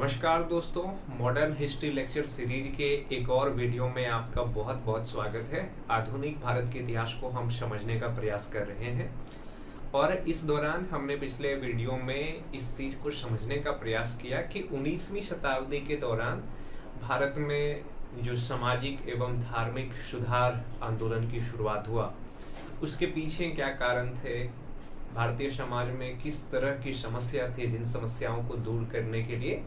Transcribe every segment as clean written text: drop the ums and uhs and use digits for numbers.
नमस्कार दोस्तों, modern history lecture series के एक और वीडियो में आपका बहुत बहुत स्वागत है। आधुनिक भारत के इतिहास को हम समझने का प्रयास कर रहे हैं और इस दौरान हमने पिछले वीडियो में इस चीज को समझने का प्रयास किया कि 19वीं शताब्दी के दौरान भारत में जो सामाजिक एवं धार्मिक सुधार आंदोलन की शुरुआत हुआ, उसके पीछे क्या कारण थे, भारतीय समाज में किस तरह की समस्या थी, जिन समस्याओं को दूर करने के लिए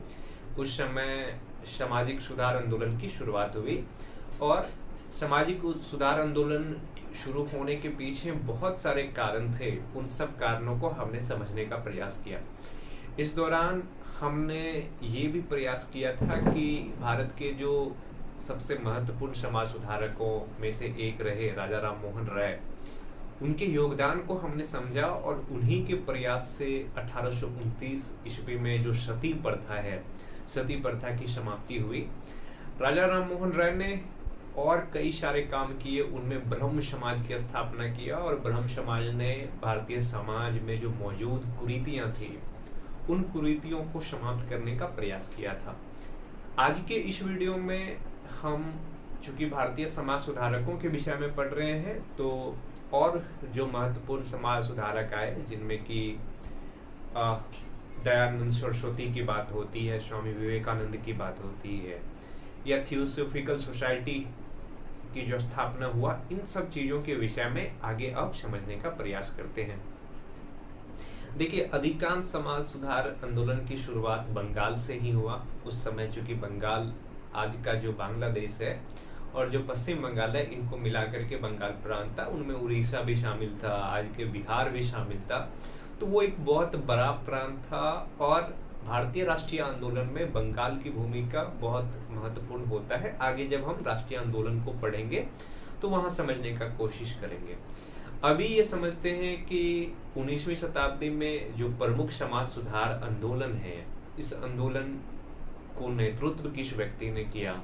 उस समय सामाजिक सुधार आंदोलन की शुरुआत हुई। और सामाजिक सुधार आंदोलन शुरू होने के पीछे बहुत सारे कारण थे। उन सब कारणों को हमने समझने का प्रयास किया। इस दौरान हमने ये भी प्रयास किया था कि भारत के जो सबसे महत्वपूर्ण समाज सुधारकों में से एक रहे राजा राम मोहन राय, उनके योगदान को हमने समझा और उन्हीं के प्रयास से 1829 ईस्वी में जो सती प्रथा है, सती प्रथा की समाप्ति हुई। राजा राम मोहन राय ने और कई सारे काम किए, उनमें ब्रह्म समाज की स्थापना किया और ब्रह्म समाज ने भारतीय समाज में जो मौजूद कुरीतियां थी, उन कुरीतियों को समाप्त करने का प्रयास किया था। आज के इस वीडियो में हम चूंकि भारतीय समाज सुधारकों के विषय में पढ़ रहे हैं, तो और जो महत्वपूर्ण समाज सुधारक आए, जिनमें कि दयानंद सरस्वती की बात होती है, स्वामी विवेकानंद की बात होती है, या थियोसॉफिकल सोसाइटी की जो स्थापना हुआ, इन सब चीजों के विषय में आगे अब समझने का प्रयास करते हैं। देखिए, अधिकांश समाज सुधार आंदोलन की शुरुआत बंगाल से ही हुआ। उस समय चूंकि बंगाल आज का जो बांग्लादेश है और जो पश्चिम बंगाल है, इनको मिलाकर के बंगाल प्रांत था, उनमें उड़ीसा भी शामिल था, आज के बिहार भी शामिल था। तो वो एक बहुत बड़ा प्रांत था और भारतीय राष्ट्रीय आंदोलन में बंगाल की भूमिका बहुत महत्वपूर्ण होता है। आगे जब हम राष्ट्रीय आंदोलन को पढ़ेंगे तो वहां समझने का कोशिश करेंगे। अभी ये समझते हैं कि 19वीं शताब्दी में जो प्रमुख समाज सुधार आंदोलन है, इस आंदोलन को नेतृत्व किस व्यक्ति ने किया,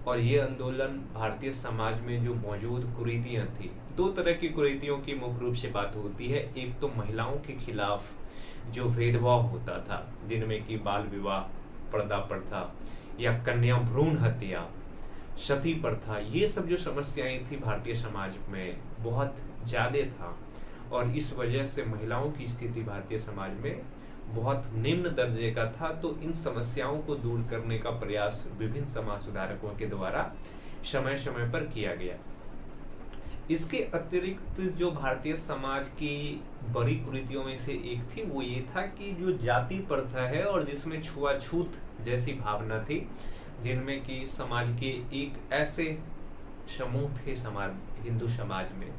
और ये आंदोलन भारतीय समाज में जो मौजूद कुरीतियां थी, दो तरह की कुरीतियों की मुख्य रूप से बात होती है। एक तो महिलाओं के खिलाफ जो भेदभाव होता था, जिनमें कि बाल विवाह, पर्दा प्रथा या कन्या भ्रूण हत्या, सती प्रथा, ये सब जो समस्याएं थी भारतीय समाज में बहुत ज्यादा था और इस वजह से महिलाओं की स्थिति भारतीय समाज में बहुत निम्न दर्जे का था। तो इन समस्याओं को दूर करने का प्रयास विभिन्न समाज सुधारकों के द्वारा समय समय पर किया गया। इसके अतिरिक्त जो भारतीय समाज की बड़ी कुरीतियों में से एक थी, वो ये था कि जो जाति प्रथा है और जिसमें छुआछूत जैसी भावना थी, जिनमें कि समाज के एक ऐसे समूह थे हिंदू समाज में,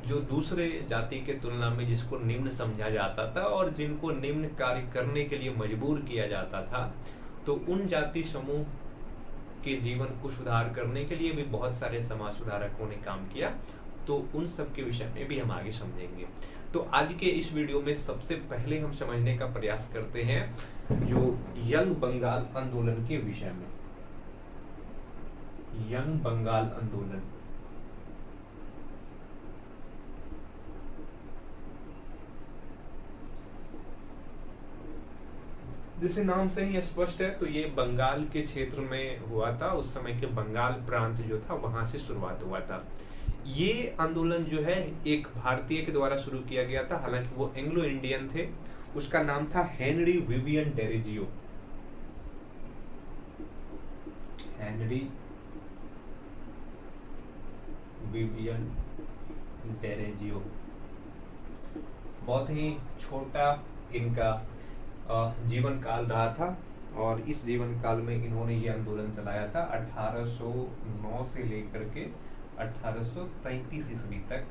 जो दूसरे जाति के तुलना में जिसको निम्न समझा जाता था और जिनको निम्न कार्य करने के लिए मजबूर किया जाता था, तो उन जाति समूह के जीवन को सुधार करने के लिए भी बहुत सारे समाज सुधारकों ने काम किया। तो उन सब के विषय में भी हम आगे समझेंगे। तो आज के इस वीडियो में सबसे पहले हम समझने का प्रयास करते हैं जो यंग बंगाल आंदोलन के विषय में। यंग बंगाल आंदोलन, जैसे नाम से ही स्पष्ट है, तो ये बंगाल के क्षेत्र में हुआ था। उस समय के बंगाल प्रांत जो था, वहां से शुरुआत हुआ था। ये आंदोलन जो है एक भारतीय के द्वारा शुरू किया गया था, हालांकि वो एंग्लो इंडियन थे। उसका नाम था Henry Vivian Derozio. Henry Vivian Derozio, बहुत ही छोटा इनका जीवन काल रहा था और इस जीवन काल में इन्होंने ये आंदोलन चलाया था। 1809 से लेकर के 1833 ईस्वी तक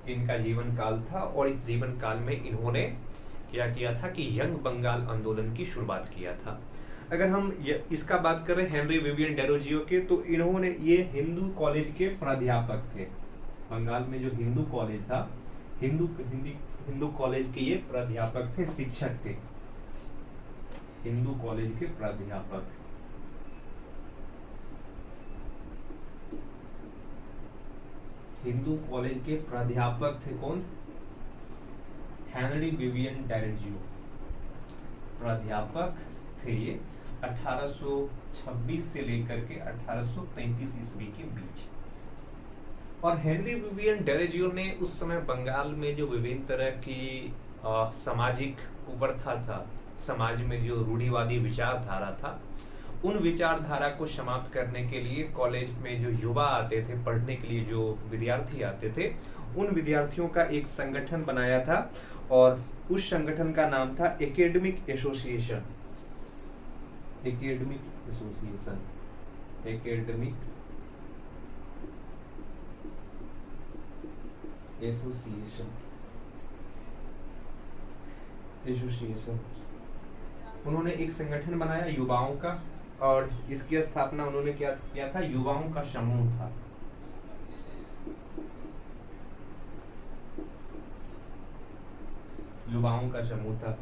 इनका जीवन काल था और इस जीवन काल में इन्होंने क्या किया था कि यंग बंगाल आंदोलन की शुरुआत किया था। अगर हम इसका बात करें हेनरी विवियन डेरोजियो के, तो इन्होंने ये हिंदू कॉलेज के प्राध्यापक थे। बंगाल में जो हिंदू कॉलेज था, हिंदू कॉलेज के ये प्राध्यापक थे, शिक्षक थे, हिंदू कॉलेज के प्राध्यापक। हिंदू कॉलेज के प्राध्यापक थे कौन? हेनरी विवियन डेरोजियो, प्राध्यापक थे ये 1826 से लेकर के 1833 ईस्वी के बीच। और हेनरी विवियन डेरोजियो ने उस समय बंगाल में जो विभिन्न तरह की सामाजिक कुप्रथा था, समाज में जो रूढ़िवादी विचारधारा था, उन विचारधारा को समाप्त करने के लिए कॉलेज में जो युवा आते थे पढ़ने के लिए, जो विद्यार्थी आते थे, उन विद्यार्थियों का एक संगठन बनाया था और उस संगठन का नाम था academic association. Academic association, academic association, association. उन्होंने एक संगठन बनाया युवाओं का, और इसकी स्थापना उन्होंने क्या किया था, युवाओं का समूह था। युवाओं का समूह था।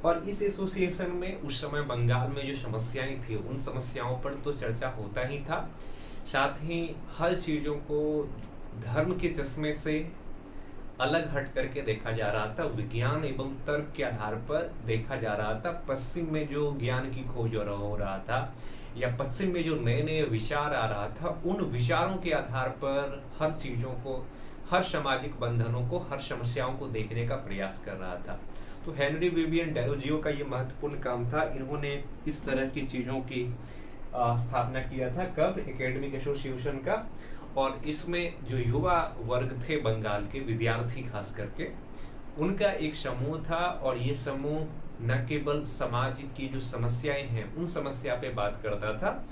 और इस एसोसिएशन में उस समय बंगाल में जो समस्याएं थी, उन समस्याओं पर तो चर्चा होता ही था, साथ ही हर चीजों को धर्म के चश्मे से अलग हट करके देखा जा रहा था, विज्ञान एवं तर्क के आधार पर देखा जा रहा था। पश्चिम में जो ज्ञान की खोज हो रहा था, या पश्चिम में जो नए नए विचार आ रहा था, उन विचारों के आधार पर हर चीजों को, हर सामाजिक बंधनों को, हर समस्याओं को देखने का प्रयास कर रहा था। तो हेनरी विवियन डेरोजियो का ये महत्वपूर्ण काम था। इन्होंने इस तरह की चीजों की स्थापना किया था। कब? एकेडमिक एसोसिएशन का। और इसमें जो युवा वर्ग थे बंगाल के, विद्यार्थी खास करके, उनका एक समूह था। और ये समूह न केवल समाज की जो समस्याएं हैं उन समस्या पे बात करता था,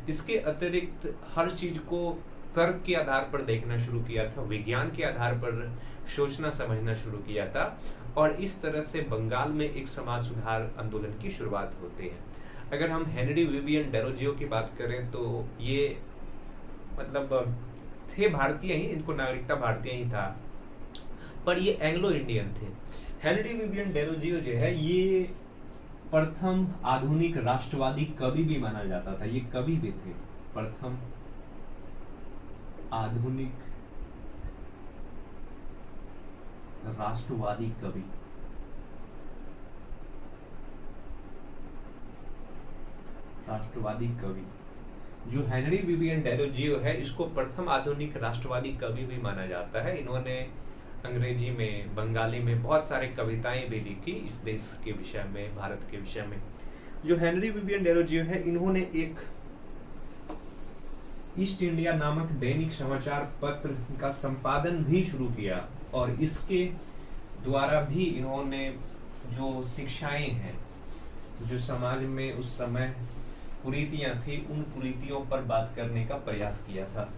इसके अतिरिक्त हर चीज को तर्क के आधार पर देखना शुरू किया था, विज्ञान के आधार पर सोचना समझना शुरू किया था। और इस तरह से बंगाल में एक समाज सुधार आंदोलन की शुरुआत होती है। अगर हम हेनरी विवियन डेरोजियो की बात करें तो ये मतलब थे भारतीय ही, इनको नागरिकता भारतीय ही था, पर ये एंग्लो इंडियन थे। हेनरी विवियन डेरोजियो जो है ये प्रथम आधुनिक राष्ट्रवादी कवि भी माना जाता था। ये कवि भी थे, प्रथम आधुनिक राष्ट्रवादी कवि। राष्ट्रवादी कवि जो हेनरी विवियन डेरोजियो है, इसको प्रथम आधुनिक राष्ट्रवादी कवि भी माना जाता है। इन्होंने अंग्रेजी में, बंगाली में बहुत सारे कविताएं भी लिखी इस देश के विषय में, भारत के विषय में। जो हेनरी विवियन डेरोजियो है, इन्होंने एक ईस्ट इंडिया नामक दैनिक समाचार पत्र का संपादन भी शुरू किया। और इसके द्वारा भी इन्होंने जो शिक्षाएं हैं, जो समाज में उस समय कुरीतियां थी, उन कुरीतियों पर बात करने का प्रयास किया था।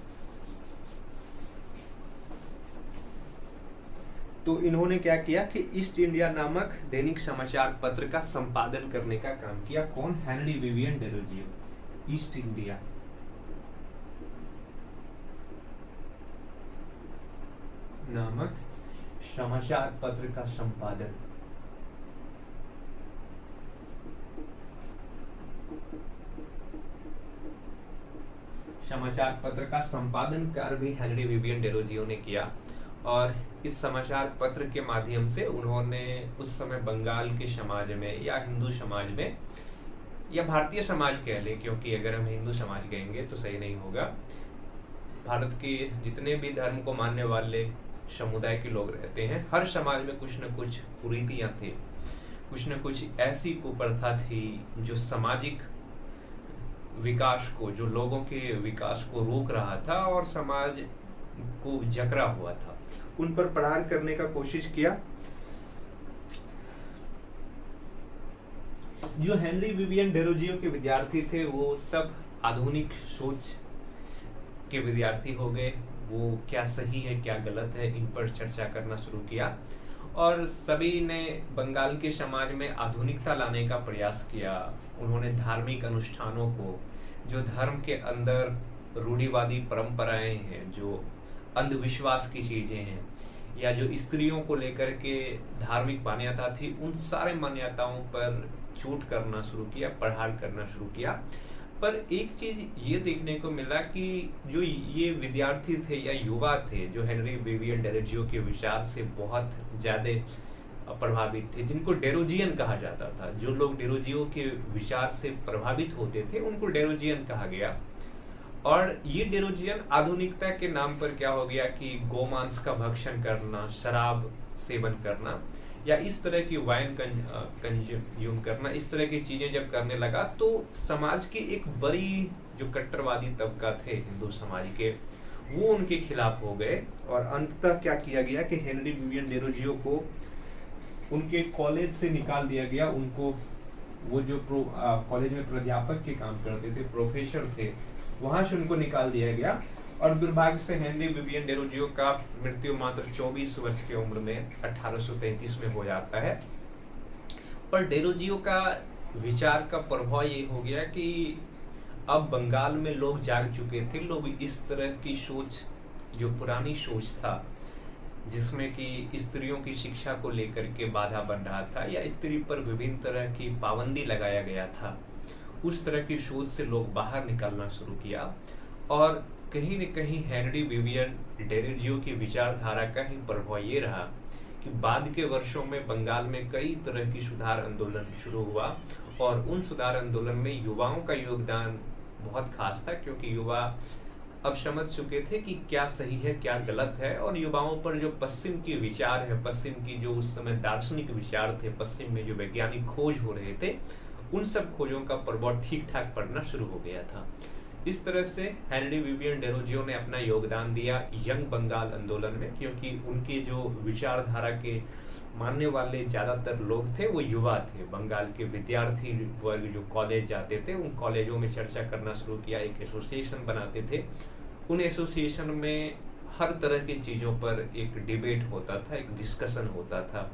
तो इन्होंने क्या किया कि ईस्ट इंडिया नामक दैनिक समाचार पत्र का संपादन करने का काम किया। कौन? Henry Vivian Derozio. East India नामक समाचार पत्र का संपादन। समाचार पत्र का संपादन कार्य भी हेनरी विवियन डेरोजियो ने किया। और इस समाचार पत्र के माध्यम से उन्होंने उस समय बंगाल के समाज में, या हिंदू समाज में, या भारतीय समाज कह लें, क्योंकि अगर हम हिंदू समाज कहेंगे तो सही नहीं होगा, भारत के जितने भी धर्म को मानने वाले समुदाय के लोग रहते हैं, हर समाज में कुछ न कुछ कुरीतियां थे, कुछ न कुछ ऐसी कुप्रथा थी जो सामाजिक विकास को, जो लोगों के विकास को रोक रहा था और समाज को जकड़ा हुआ था। उन पर प्रहार करने का कोशिश किया। जो हेनरी विवियन डेरोजियो के विद्यार्थी थे वो सब आधुनिक सोच के विद्यार्थी हो गए। वो क्या सही है क्या गलत है, इन पर चर्चा करना शुरू किया। और सभी ने बंगाल के समाज में आधुनिकता लाने का प्रयास किया। उन्होंने धार्मिक अनुष्ठानों को, जो धर्म के अंदर रूढ़िवादी परंपराएं हैं, जो अंधविश्वास की चीजें हैं, या जो स्त्रियों को लेकर के धार्मिक मान्यता थी, उन सारे मान्यताओं पर चोट करना शुरू किया, प्रहार करना शुरू किया। पर एक चीज ये देखने को मिला कि जो ये विद्यार्थी थे या युवा थे, जो हेनरी विवियन डेरोजियो के विचार से बहुत ज्यादा प्रभावित थे, जिनको डेरोजियन कहा जाता था। जो लोग डेरोजियो के विचार से प्रभावित होते थे उनको डेरोजियन कहा गया। और ये डेरोजियन आधुनिकता के नाम पर क्या हो गया कि गोमांस का भक्षण करना, शराब सेवन करना या इस तरह की वाइन कंज्यूम करना, इस तरह की चीजें जब करने लगा तो समाज की एक बड़ी जो कट्टरवादी तबका थे हिंदू समाज के, वो उनके खिलाफ हो गए। और अंततः क्या किया गया कि हेनरी विवियन डेरोजियो को उनके कॉलेज से निकाल दिया गया। उनको वो जो कॉलेज में प्राध्यापक के काम करते थे, प्रोफेसर थे, वहां से उनको निकाल दिया गया। और दुर्भाग्य से हेनरी विवियन डेरोजियो का मृत्यु मात्र 24 वर्ष की उम्र में 1833 में हो जाता है। पर डेरोजियो का विचार का प्रभाव ये हो गया कि अब बंगाल में लोग जाग चुके थे। लोग इस तरह की सोच, जो पुरानी सोच था जिसमें कि स्त्रियों की शिक्षा को लेकर के बाधा बन रहा था या स्त्री पर विभिन्न तरह की पाबंदी लगाया गया था, उस तरह की सोच से लोग बाहर निकलना शुरू किया। और कहीं न कहीं हेनरी विवियन डेरोजियो की विचारधारा का ही प्रभाव ये रहा कि बाद के वर्षों में बंगाल में कई तरह की सुधार आंदोलन शुरू हुआ। और उन सुधार आंदोलन में युवाओं का योगदान बहुत खास था, क्योंकि युवा अब समझ चुके थे कि क्या सही है क्या गलत है। और युवाओं पर जो पश्चिम के विचार है, पश्चिम की जो उस समय दार्शनिक विचार थे, पश्चिम में जो वैज्ञानिक खोज हो रहे थे, उन सब खोजों का प्रभाव ठीक ठाक पड़ना शुरू हो गया था। इस तरह से हेनरी विवियन डेरोजियो ने अपना योगदान दिया यंग बंगाल आंदोलन में, क्योंकि उनके जो विचारधारा के मानने वाले ज्यादातर लोग थे वो युवा थे। बंगाल के विद्यार्थी वर्ग जो कॉलेज जाते थे, उन कॉलेजों में चर्चा करना शुरू किया, एक एसोसिएशन बनाते थे। उन एसोसिएशन में हर तरह की चीजों पर एक डिबेट होता था, एक डिस्कशन होता था।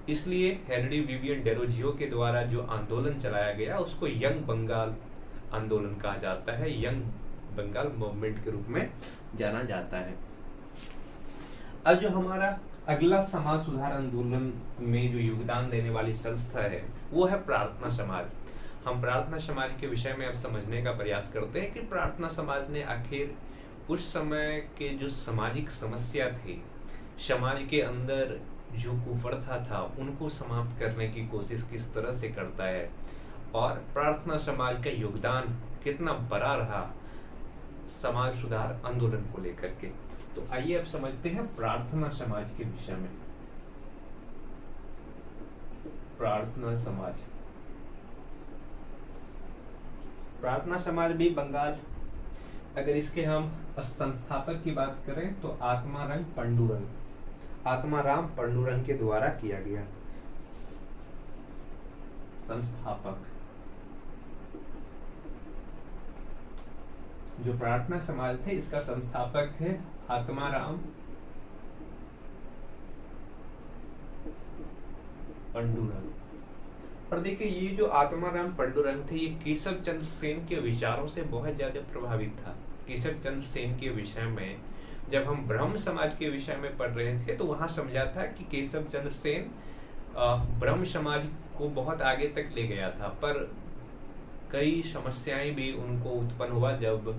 इसलिए हेनरी विवियन डेरोजियो के द्वारा जो आंदोलन चलाया गया उसको यंग बंगाल आंदोलन कहा जाता है, यंग बंगाल मूवमेंट के रूप में जाना जाता है। अब जो हमारा अगला समाज सुधार आंदोलन में जो योगदान देने वाली संस्था है वो है प्रार्थना समाज। हम प्रार्थना समाज के विषय में अब समझने का प्रयास करते हैं कि प्रार्थना समाज ने आखिर उस समय के जो सामाजिक समस्या थी, समाज के अंदर जो कुप्रथा था, उनको समाप्त करने की कोशिश किस तरह से करता है और प्रार्थना समाज का योगदान कितना बड़ा रहा समाज सुधार आंदोलन को लेकर के। तो आइए अब समझते हैं प्रार्थना समाज के विषय में। प्रार्थना समाज, प्रार्थना समाज भी बंगाल, अगर इसके हम संस्थापक की बात करें तो आत्माराम पंडुरंग के द्वारा किया गया। संस्थापक जो प्रार्थना समाज थे, इसका संस्थापक थे आत्माराम पंडुरंग। और देखिए, ये जो आत्माराम पंडुरंग थे, ये केशव चंद्र सेन के विचारों से बहुत ज्यादा प्रभावित था। केशव चंद्र सेन के विषय में जब हम ब्रह्म समाज के विषय में पढ़ रहे थे तो वहां समझा था कि केशव चंद्र सेन ब्रह्म समाज को बहुत आगे तक ले गया था, पर कई समस्याएं भी उनको उत्पन्न हुआ जब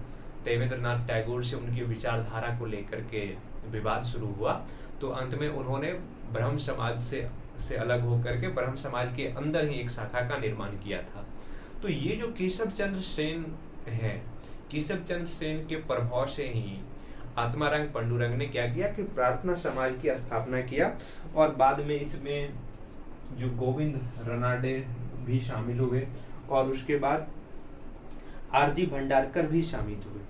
देवेंद्रनाथ टैगोर से उनकी विचारधारा को लेकर के विवाद शुरू हुआ। तो अंत में उन्होंने ब्रह्म समाज से अलग होकर के ब्रह्म समाज के अंदर ही एक शाखा का निर्माण किया था। तो ये जो केशव चंद्र सेन है, केशव चंद्र सेन के प्रभाव से ही आत्माराम पंडुरंग ने क्या किया कि प्रार्थना समाज की स्थापना किया। और बाद में इसमें जो गोविंद रनाडे भी शामिल हुए और उसके बाद आरजी भंडारकर भी शामिल हुए।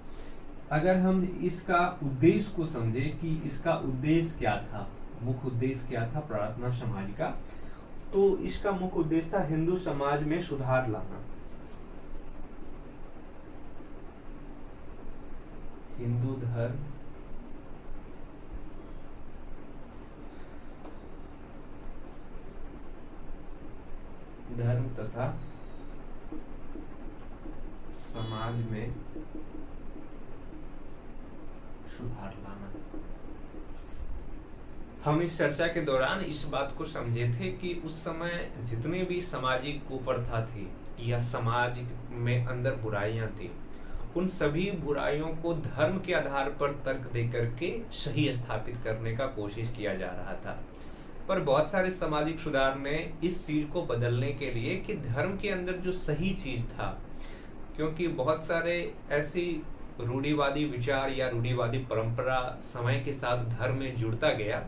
अगर हम इसका उद्देश्य को समझे कि इसका उद्देश्य क्या था, मुख्य उद्देश्य क्या था प्रार्थना समाज का, तो इसका मुख्य उद्देश्य था हिंदू समाज में सुधार लाना। हिंदू धर्म तथा समाज में सुधार लाना। हम इस चर्चा के दौरान इस बात को समझे थे कि उस समय जितने भी सामाजिक कुप्रथा थी या समाज में अंदर बुराइयां थी, उन सभी बुराइयों को धर्म के आधार पर तर्क देकर के सही स्थापित करने का कोशिश किया जा रहा था। पर बहुत सारे सामाजिक सुधार ने इस चीज को बदलने के लिए कि धर्म के अंदर जो सही चीज था, क्योंकि बहुत सारे ऐसी रूढ़िवादी विचार या रूढ़िवादी परंपरा समय के साथ धर्म में जुड़ता गया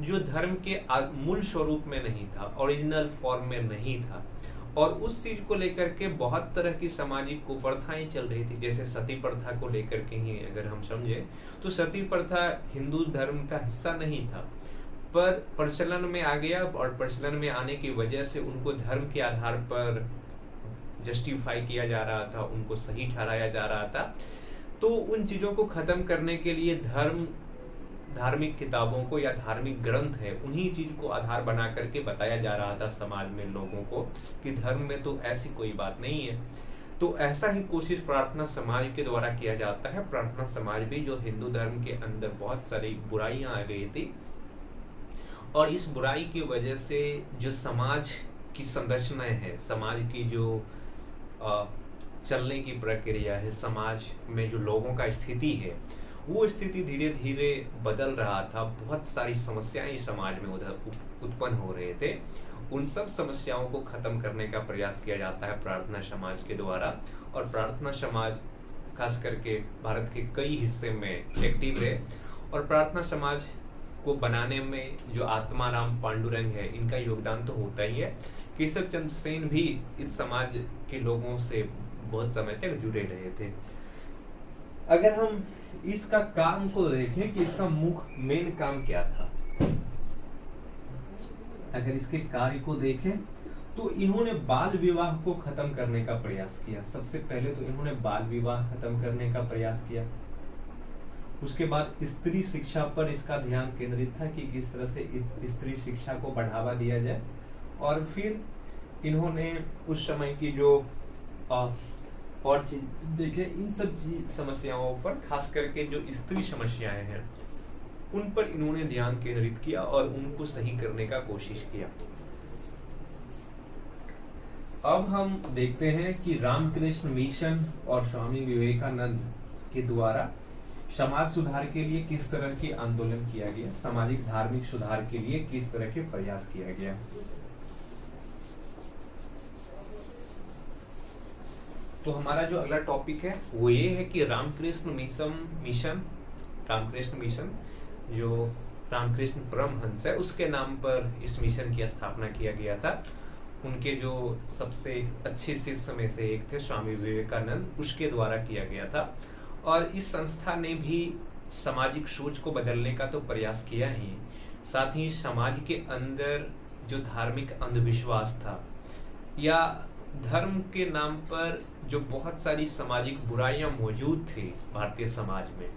जो धर्म के मूल स्वरूप में नहीं था, ओरिजिनल फॉर्म में नहीं था, और उस चीज को लेकर के बहुत तरह की सामाजिक कुप्रथाएं चल रही थी। जैसे सती प्रथा को लेकर के ही अगर हम समझे तो सती प्रथा हिंदू धर्म का हिस्सा नहीं था, पर प्रचलन में आ गया, और प्रचलन में आने की वजह से उनको धर्म के आधार पर जस्टिफाई किया जा रहा था, उनको सही ठहराया जा रहा था। तो उन चीजों को खत्म करने के लिए धार्मिक किताबों को या धार्मिक ग्रंथ है उन्हीं चीज को आधार बना करके बताया जा रहा था समाज में लोगों को कि धर्म में तो ऐसी कोई बात नहीं है। तो ऐसा ही कोशिश प्रार्थना समाज के द्वारा किया जाता है। प्रार्थना समाज भी जो हिंदू धर्म के अंदर बहुत सारी बुराइयां आ गई थी, और इस बुराई की वजह से जो समाज की संरचनाएं है, समाज की जो चलने की प्रक्रिया है, समाज में जो लोगों का स्थिति है, वो स्थिति धीरे धीरे बदल रहा था। बहुत सारी समस्याएं समाज में उधर उत्पन्न हो रहे थे। उन सब समस्याओं को खत्म करने का प्रयास किया जाता है प्रार्थना समाज के द्वारा, और प्रार्थना समाज खास करके भारत के कई हिस्से में एक्टिव रहे। और प्रार्थना समाज को बनाने में जो आत्माराम पांडुरंग है, इनका योगदान तो होता ही है। केशव चंद्र सेन भी इस समाज के लोगों से बहुत समय तक जुड़े रहे थे। अगर हम इसका काम को देखें कि इसका मुख्य मेन काम क्या था, अगर इसके कार्य को देखें तो इन्होंने बाल विवाह को खत्म करने का प्रयास किया। सबसे पहले तो इन्होंने बाल विवाह खत्म करने का प्रयास किया। उसके बाद स्त्री शिक्षा पर इसका ध्यान केंद्रित था कि किस तरह से स्त्री शिक्षा को बढ़ावा दिया जाए। और फिर इन्होंने उस समय की जो और चीज देखे, इन सब समस्याओं पर, खास करके जो स्त्री समस्याएं हैं उन पर इन्होंने ध्यान केंद्रित किया और उनको सही करने का कोशिश किया। अब हम देखते हैं कि रामकृष्ण मिशन और स्वामी विवेकानंद के द्वारा समाज सुधार के लिए किस तरह के आंदोलन किया गया, सामाजिक धार्मिक सुधार के लिए किस तरह के प्रयास किया गया। तो हमारा जो अगला टॉपिक है वो ये है कि रामकृष्ण मिशन जो रामकृष्ण परमहंस है उसके नाम पर इस मिशन की स्थापना किया गया था। उनके जो सबसे अच्छे शिष्य में से एक थे स्वामी विवेकानंद, उसके द्वारा किया गया था। और इस संस्था ने भी सामाजिक सोच को बदलने का तो प्रयास किया ही, साथ ही समाज के अंदर जो धार्मिक अंधविश्वास था या धर्म के नाम पर जो बहुत सारी सामाजिक बुराइयां मौजूद थी भारतीय समाज में,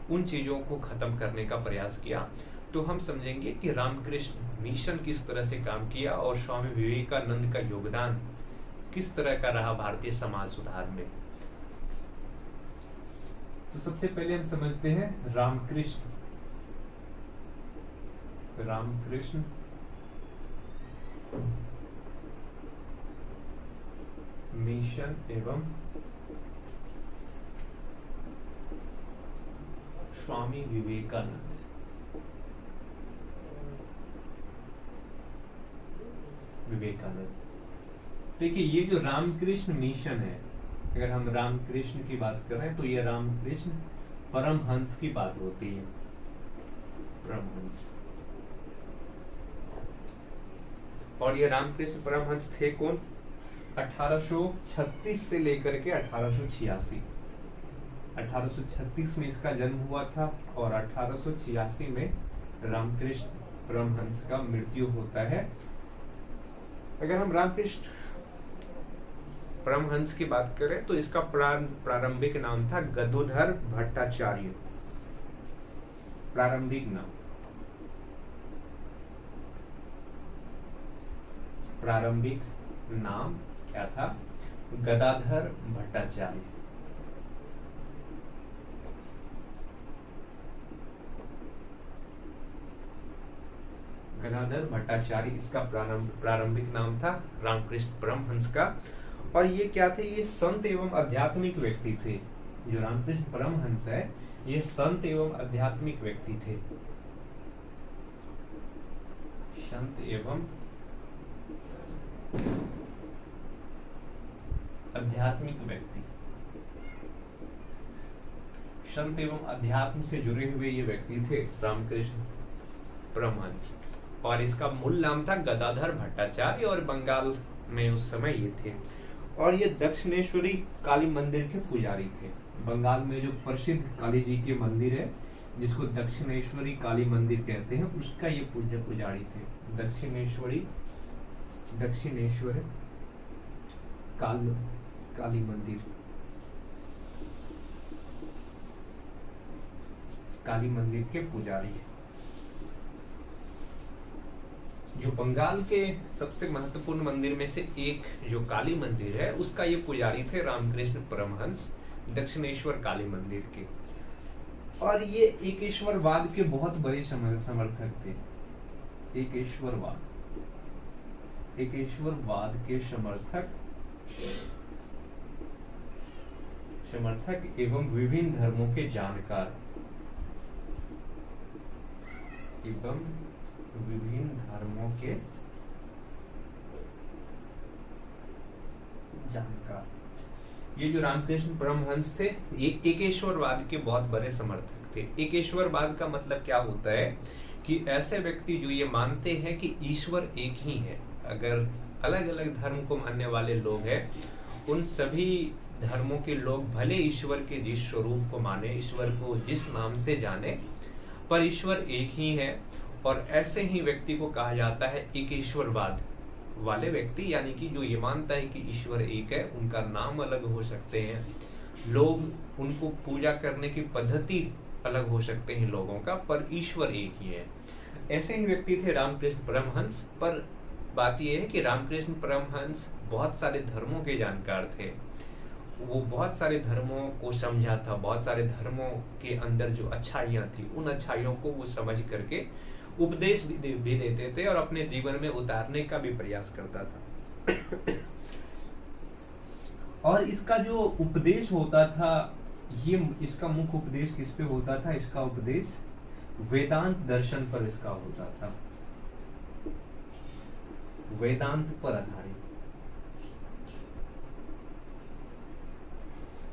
उन चीजों को खत्म करने का प्रयास किया। तो हम समझेंगे कि रामकृष्ण मिशन किस तरह से काम किया और स्वामी विवेकानंद का योगदान किस तरह का रहा भारतीय समाज सुधार में। तो सबसे पहले हम समझते हैं रामकृष्ण मिशन एवं स्वामी विवेकानंद। देखिए, ये जो रामकृष्ण मिशन है, अगर हम रामकृष्ण की बात कर रहे हैं तो ये रामकृष्ण परमहंस की बात होती है। परमहंस, और ये रामकृष्ण परमहंस थे कौन? 1836 से लेकर के 1886। 1836 में इसका जन्म हुआ था और 1886 में रामकृष्ण परमहंस का मृत्यु होता है। अगर हम रामकृष्ण परमहंस की बात करें तो इसका प्रारंभिक नाम था गदोधर भट्टाचार्य। प्रारंभिक नाम क्या था? गदाधर भट्टाचार्य। गदाधर भट्टाचार्य इसका प्रारंभिक नाम था रामकृष्ण परमहंस का। और ये क्या थे? ये संत एवं आध्यात्मिक व्यक्ति थे। जो रामकृष्ण परमहंस है ये संत एवं आध्यात्मिक व्यक्ति थे। संत एवं आध्यात्मिक व्यक्ति, संत एवं अध्यात्म से जुड़े हुए ये व्यक्ति थे रामकृष्ण परमहंस। और इसका मूल नाम था गदाधर भट्टाचार्य और बंगाल में उस समय ये थे। और ये दक्षिणेश्वरी काली मंदिर के पुजारी थे। बंगाल में जो प्रसिद्ध काली जी के मंदिर है जिसको दक्षिणेश्वरी काली मंदिर कहते हैं, उसका ये पुजारी थे। दक्षिणेश्वर काली मंदिर, काली मंदिर के पुजारी। जो बंगाल के सबसे महत्वपूर्ण मंदिर में से एक जो काली मंदिर है उसका ये पुजारी थे रामकृष्ण परमहंस, दक्षिणेश्वर काली मंदिर के। और ये एकेश्वरवाद के बहुत बड़े समर्थक थे। एकेश्वरवाद के समर्थक एवं विभिन्न धर्मों के जानकार ये जो रामकृष्ण परमहंस थे ये एकेश्वरवाद के बहुत बड़े समर्थक थे। एकेश्वरवाद का मतलब क्या होता है कि ऐसे व्यक्ति जो ये मानते हैं कि ईश्वर एक ही है। अगर अलग अलग धर्म को मानने वाले लोग हैं, उन सभी धर्मों के लोग भले ईश्वर के जिस स्वरूप को माने, ईश्वर को जिस नाम से जाने, पर ईश्वर एक ही है। और ऐसे ही व्यक्ति को कहा जाता है एकेश्वरवाद वाले व्यक्ति, यानी कि जो ये मानता है कि ईश्वर एक है। उनका नाम अलग हो सकते हैं, लोग उनको पूजा करने की पद्धति अलग हो सकते हैं लोगों का, पर ईश्वर एक ही है। ऐसे ही व्यक्ति थे रामकृष्ण परमहंस। पर बात यह है कि रामकृष्ण परमहंस बहुत सारे धर्मों के जानकार थे। वो बहुत सारे धर्मों को समझा था, बहुत सारे धर्मों के अंदर जो अच्छाइयाँ थी उन अच्छाइयों को वो समझ करके उपदेश भी देते थे और अपने जीवन में उतारने का भी प्रयास करता था। और इसका जो उपदेश होता था, ये इसका मुख्य उपदेश किस पे होता था? इसका उपदेश वेदांत दर्शन पर इसका होता था, वेदांत पर आधारित।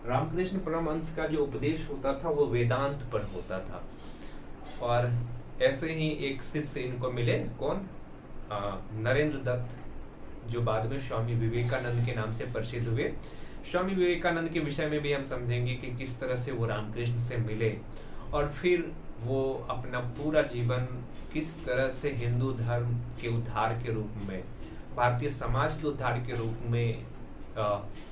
रामकृष्ण परमहंस का जो उपदेश होता था वो वेदांत पर होता था। और ऐसे ही एक शिष्य इनको मिले, कौन? नरेंद्र दत्त, जो बाद में स्वामी विवेकानंद के नाम से प्रसिद्ध हुए। स्वामी विवेकानंद के विषय में भी हम समझेंगे कि किस तरह से वो रामकृष्ण से मिले और फिर वो अपना पूरा जीवन किस तरह से हिंदू धर्म के उद्धार के रूप में, भारतीय समाज के उद्धार के रूप में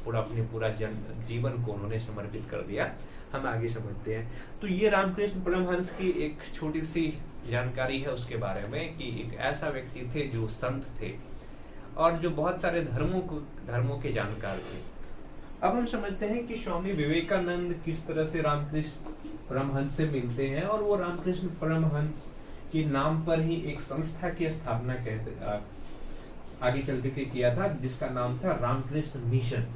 पूरा जीवन को उन्होंने समर्पित कर दिया, हम आगे समझते हैं। तो ये रामकृष्ण परमहंस की एक छोटी सी जानकारी है उसके बारे में कि एक ऐसा व्यक्ति थे जो संत थे और जो बहुत सारे धर्मों के जानकार थे। अब हम समझते हैं कि स्वामी विवेकानंद किस तरह से रामकृष्ण परमहंस से मिलते हैं। और वो रामकृष्ण परमहंस के नाम पर ही एक संस्था की स्थापना आगे चल के किया था, जिसका नाम था रामकृष्ण मिशन।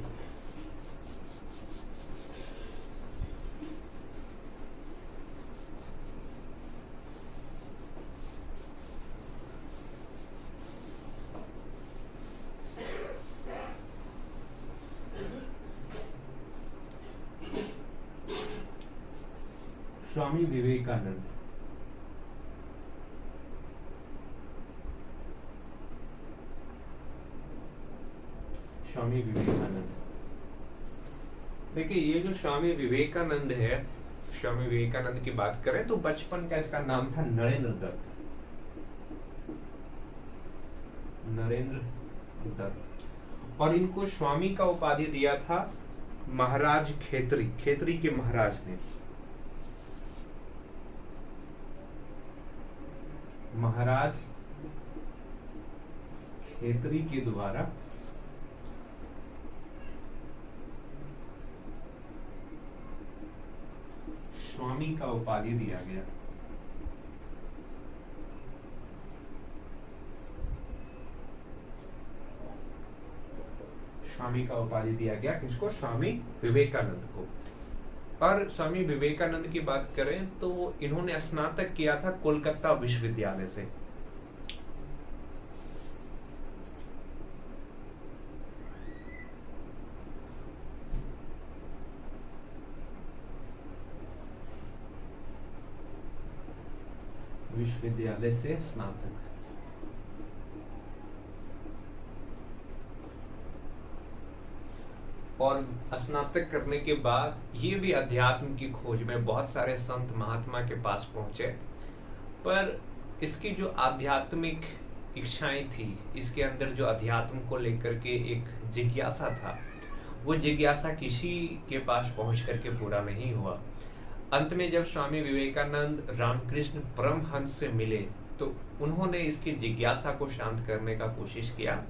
स्वामी विवेकानंद देखिए, ये जो स्वामी विवेकानंद है, स्वामी विवेकानंद की बात करें तो बचपन का इसका नाम था नरेंद्र दत्त। और इनको स्वामी का उपाधि दिया था महाराज खेतरी के महाराज ने। महाराज खेतरी के द्वारा स्वामी का उपाधि दिया गया। स्वामी का उपाधि दिया गया किसको? स्वामी विवेकानंद को। और स्वामी विवेकानंद की बात करें तो इन्होंने स्नातक किया था कोलकाता विश्वविद्यालय से। विश्वविद्यालय से स्नातक। और स्नातक करने के बाद ये भी अध्यात्म की खोज में बहुत सारे संत महात्मा के पास पहुंचे, पर इसकी जो आध्यात्मिक इच्छाएं थी, इसके अंदर जो अध्यात्म को लेकर के एक जिज्ञासा था, वो जिज्ञासा किसी के पास पहुंच करके पूरा नहीं हुआ। अंत में जब स्वामी विवेकानंद रामकृष्ण परमहंस से मिले तो उन्होंने इसकी जिज्ञासा को शांत करने का कोशिश किया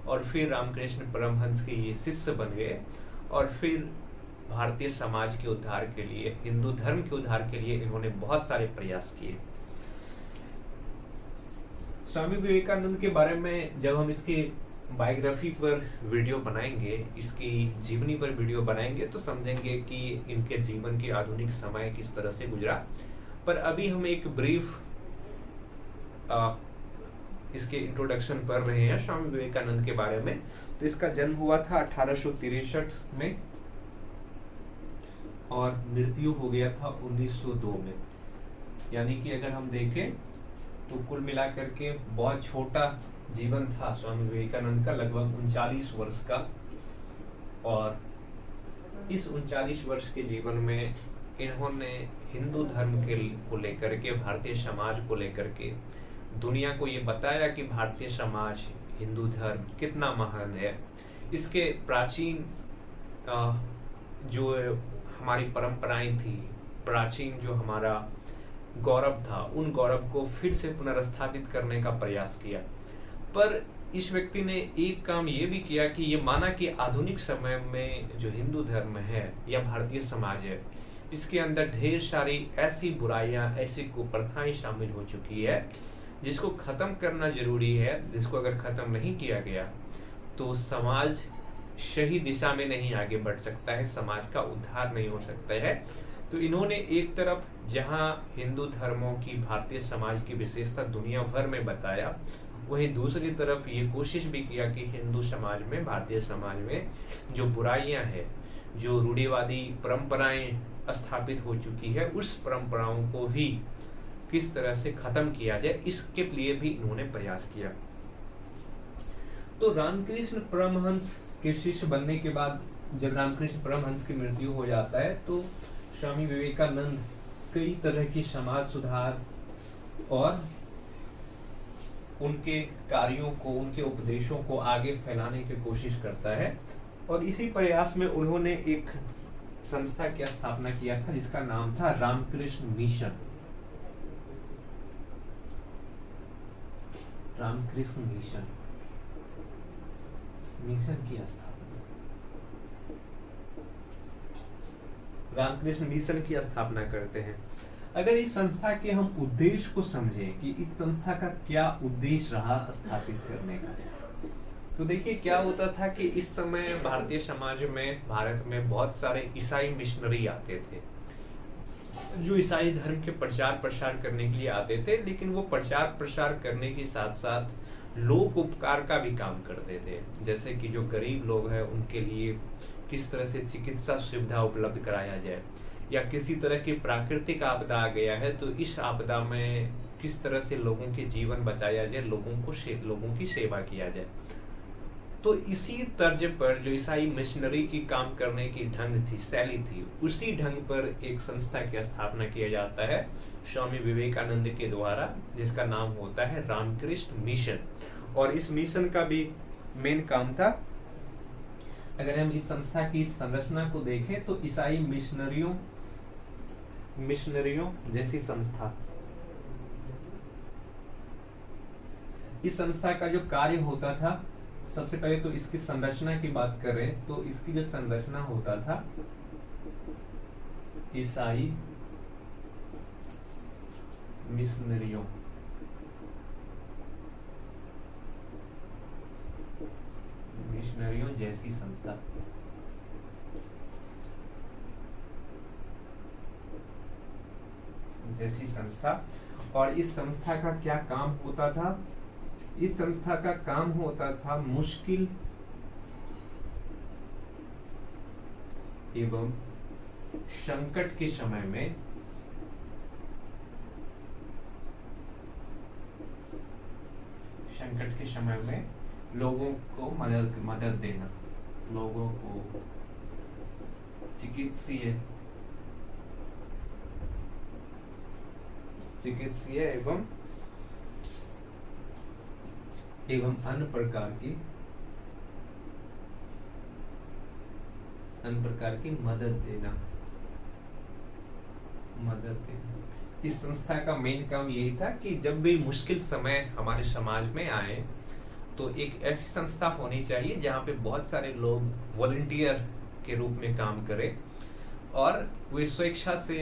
और फिर रामकृष्ण परमहंस के ये शिष्य बन गए और फिर भारतीय समाज के उद्धार के लिए, हिंदू धर्म के उद्धार के लिए इन्होंने बहुत सारे प्रयास किए। स्वामी विवेकानंद के बारे में जब हम इसकी बायोग्राफी पर वीडियो बनाएंगे, इसकी जीवनी पर वीडियो बनाएंगे, तो समझेंगे कि इनके जीवन की आधुनिक समय किस तरह से गुजरा। पर अभी हम एक ब्रीफ इसके इंट्रोडक्शन कर रहे हैं स्वामी विवेकानंद के बारे में। तो इसका जन्म हुआ था 1863 में और मृत्यु हो गया था 1902 में। यानी कि अगर हम देखें तो कुल मिलाकर के बहुत छोटा जीवन था स्वामी विवेकानंद का, लगभग 39 वर्ष का। और इस 39 वर्ष के जीवन में इन्होंने हिंदू धर्म को लेकर के, भारतीय समाज को लेकर के दुनिया को ये बताया कि भारतीय समाज, हिंदू धर्म कितना महान है। इसके प्राचीन जो हमारी परंपराएं थी, प्राचीन जो हमारा गौरव था, उन गौरव को फिर से पुनर्स्थापित करने का प्रयास किया। पर इस व्यक्ति ने एक काम ये भी किया कि ये माना कि आधुनिक समय में जो हिंदू धर्म है या भारतीय समाज है, इसके अंदर ढेर सारी ऐसी बुराइयां, ऐसी कुप्रथाएं शामिल हो चुकी है जिसको खत्म करना जरूरी है। जिसको अगर खत्म नहीं किया गया तो समाज सही दिशा में नहीं आगे बढ़ सकता है, समाज का उद्धार नहीं हो सकता है। तो इन्होंने एक तरफ जहां हिंदू धर्मों की, भारतीय समाज की विशेषता दुनिया भर में बताया, वहीं दूसरी तरफ ये कोशिश भी किया कि हिंदू समाज में, भारतीय समाज में जो बुराइयां हैं, जो रूढ़िवादी परंपराएं स्थापित हो चुकी है, उस परंपराओं को भी किस तरह से खत्म किया जाए, इसके लिए भी इन्होंने प्रयास किया। तो रामकृष्ण परमहंस के शिष्य बनने के बाद जब रामकृष्ण परमहंस की मृत्यु हो जाता है तो स्वामी विवेकानंद कई तरह की समाज सुधार और उनके कार्यों को, उनके उपदेशों को आगे फैलाने की कोशिश करता है। और इसी प्रयास में उन्होंने एक संस्था की स्थापना किया था जिसका नाम था रामकृष्ण मिशन। रामकृष्ण मिशन की स्थापना, रामकृष्ण मिशन की स्थापना करते हैं। अगर इस संस्था के हम उद्देश्य को समझें कि इस संस्था का क्या उद्देश्य रहा स्थापित करने का, तो देखिए क्या होता था कि इस समय भारतीय समाज में, भारत में बहुत सारे ईसाई मिशनरी आते थे जो ईसाई धर्म के प्रचार प्रसार करने के लिए आते थे। लेकिन वो प्रचार प्रसार करने के साथ साथ लोक उपकार का भी काम करते थे। जैसे कि जो गरीब लोग हैं उनके लिए किस तरह से चिकित्सा सुविधा उपलब्ध कराया जाए, या किसी तरह की प्राकृतिक आपदा आ गया है तो इस आपदा में किस तरह से लोगों के जीवन बचाया जाए, लोगों की सेवा किया जाए। तो इसी तर्ज पर जो ईसाई मिशनरी की काम करने की ढंग थी, शैली थी, उसी ढंग पर एक संस्था की स्थापना किया जाता है स्वामी विवेकानंद के द्वारा, जिसका नाम होता है रामकृष्ण मिशन। और इस मिशन का भी मेन काम था, अगर हम इस संस्था की संरचना को देखें तो ईसाई मिशनरियों जैसी संस्था, इस संस्था का जो कार्य होता था, सबसे पहले तो इसकी संरचना की बात करें तो इसकी जो संरचना होता था, ईसाई मिशनरियों जैसी संस्था। और इस संस्था का क्या काम होता था? इस संस्था का काम होता था मुश्किल एवं संकट के समय में संकट के समय में लोगों को मदद देना, लोगों को चिकित्सीय एवं अन्य प्रकार की मदद देना। इस संस्था का मेन काम यही था कि जब भी मुश्किल समय हमारे समाज में आए तो एक ऐसी संस्था होनी चाहिए जहाँ पे बहुत सारे लोग वॉलंटियर के रूप में काम करें और वे स्वेच्छा से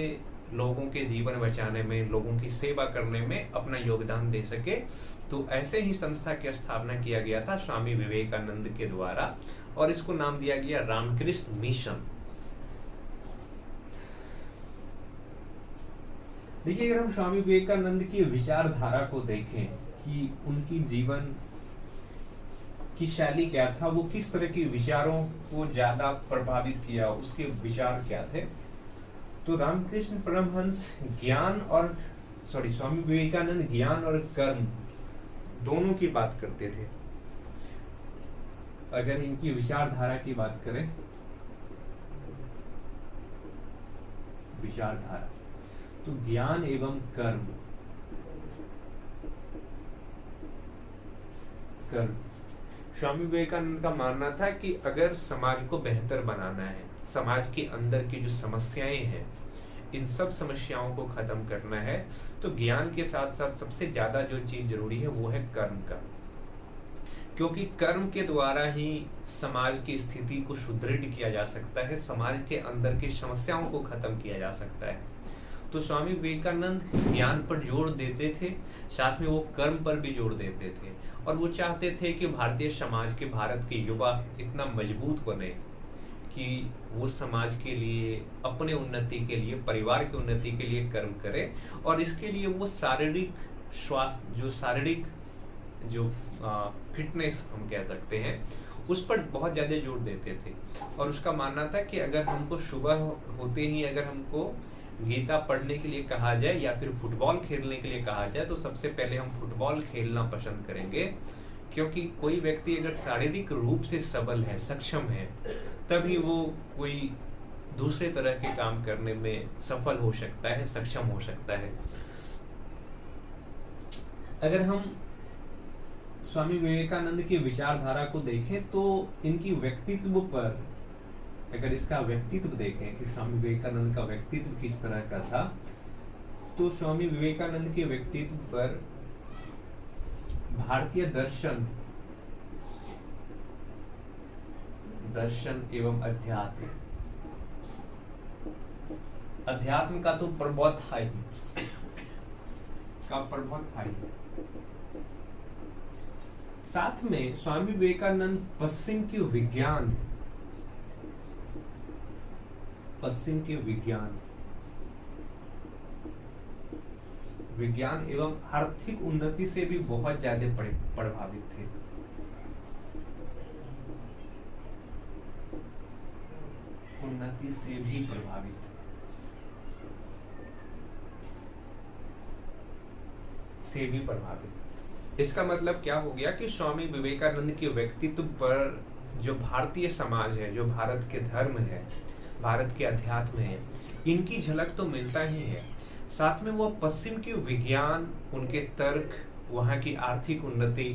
लोगों के जीवन बचाने में, लोगों की सेवा करने में अपना योगदान दे सके। तो ऐसे ही संस्था की स्थापना किया गया था स्वामी विवेकानंद के द्वारा और इसको नाम दिया गया रामकृष्ण मिशन। देखिए, अगर हम स्वामी विवेकानंद की विचारधारा को देखें कि उनकी जीवन की शैली क्या था, वो किस तरह के विचारों को ज्यादा प्रभावित किया, उसके विचार क्या थे, तो रामकृष्ण परमहंस स्वामी विवेकानंद ज्ञान और कर्म दोनों की बात करते थे। अगर इनकी विचारधारा की बात करें, विचारधारा तो ज्ञान एवं कर्म स्वामी विवेकानंद का मानना था कि अगर समाज को बेहतर बनाना है, समाज के अंदर की जो समस्याएं हैं, इन सब समस्याओं को खत्म करना है, तो ज्ञान के साथ साथ सबसे ज्यादा जो चीज जरूरी है वो है कर्म का, क्योंकि कर्म के द्वारा ही समाज की स्थिति को सुदृढ़ किया जा सकता है, समाज के अंदर की समस्याओं को खत्म किया जा सकता है। तो स्वामी विवेकानंद ज्ञान पर जोर देते थे, साथ में वो कर्म पर भी जोर देते थे और वो चाहते थे कि भारतीय समाज के, भारत के युवा इतना मजबूत बने कि वो समाज के लिए, अपने उन्नति के लिए, परिवार की उन्नति के लिए कर्म करे और इसके लिए वो शारीरिक फिटनेस हम कह सकते हैं, उस पर बहुत ज्यादा जोर देते थे। और उसका मानना था कि अगर हमको सुबह होते ही अगर हमको गीता पढ़ने के लिए कहा जाए या फिर फुटबॉल खेलने के लिए कहा जाए तो सबसे पहले हम फुटबॉल खेलना पसंद करेंगे, क्योंकि कोई व्यक्ति अगर शारीरिक रूप से सबल है, सक्षम है, तभी वो कोई दूसरे तरह के काम करने में सफल हो सकता है, सक्षम हो सकता है। अगर हम स्वामी विवेकानंद की विचारधारा को देखें तो इनकी व्यक्तित्व पर, अगर इसका व्यक्तित्व देखें कि स्वामी विवेकानंद का व्यक्तित्व किस तरह का था, तो स्वामी विवेकानंद के व्यक्तित्व पर भारतीय दर्शन एवं अध्यात्म का तो प्रभाव था ही, साथ में स्वामी विवेकानंद पश्चिम के विज्ञान एवं आर्थिक उन्नति से भी बहुत ज्यादा प्रभावित थे। इसका मतलब क्या हो गया कि स्वामी विवेकानंद के व्यक्तित्व पर जो भारतीय समाज है, जो भारत के धर्म है, भारत के अध्यात्म है, इनकी झलक तो मिलता ही है। साथ में वो पश्चिम के विज्ञान, उनके तर्क, वहाँ की आर्थिक उन्नति,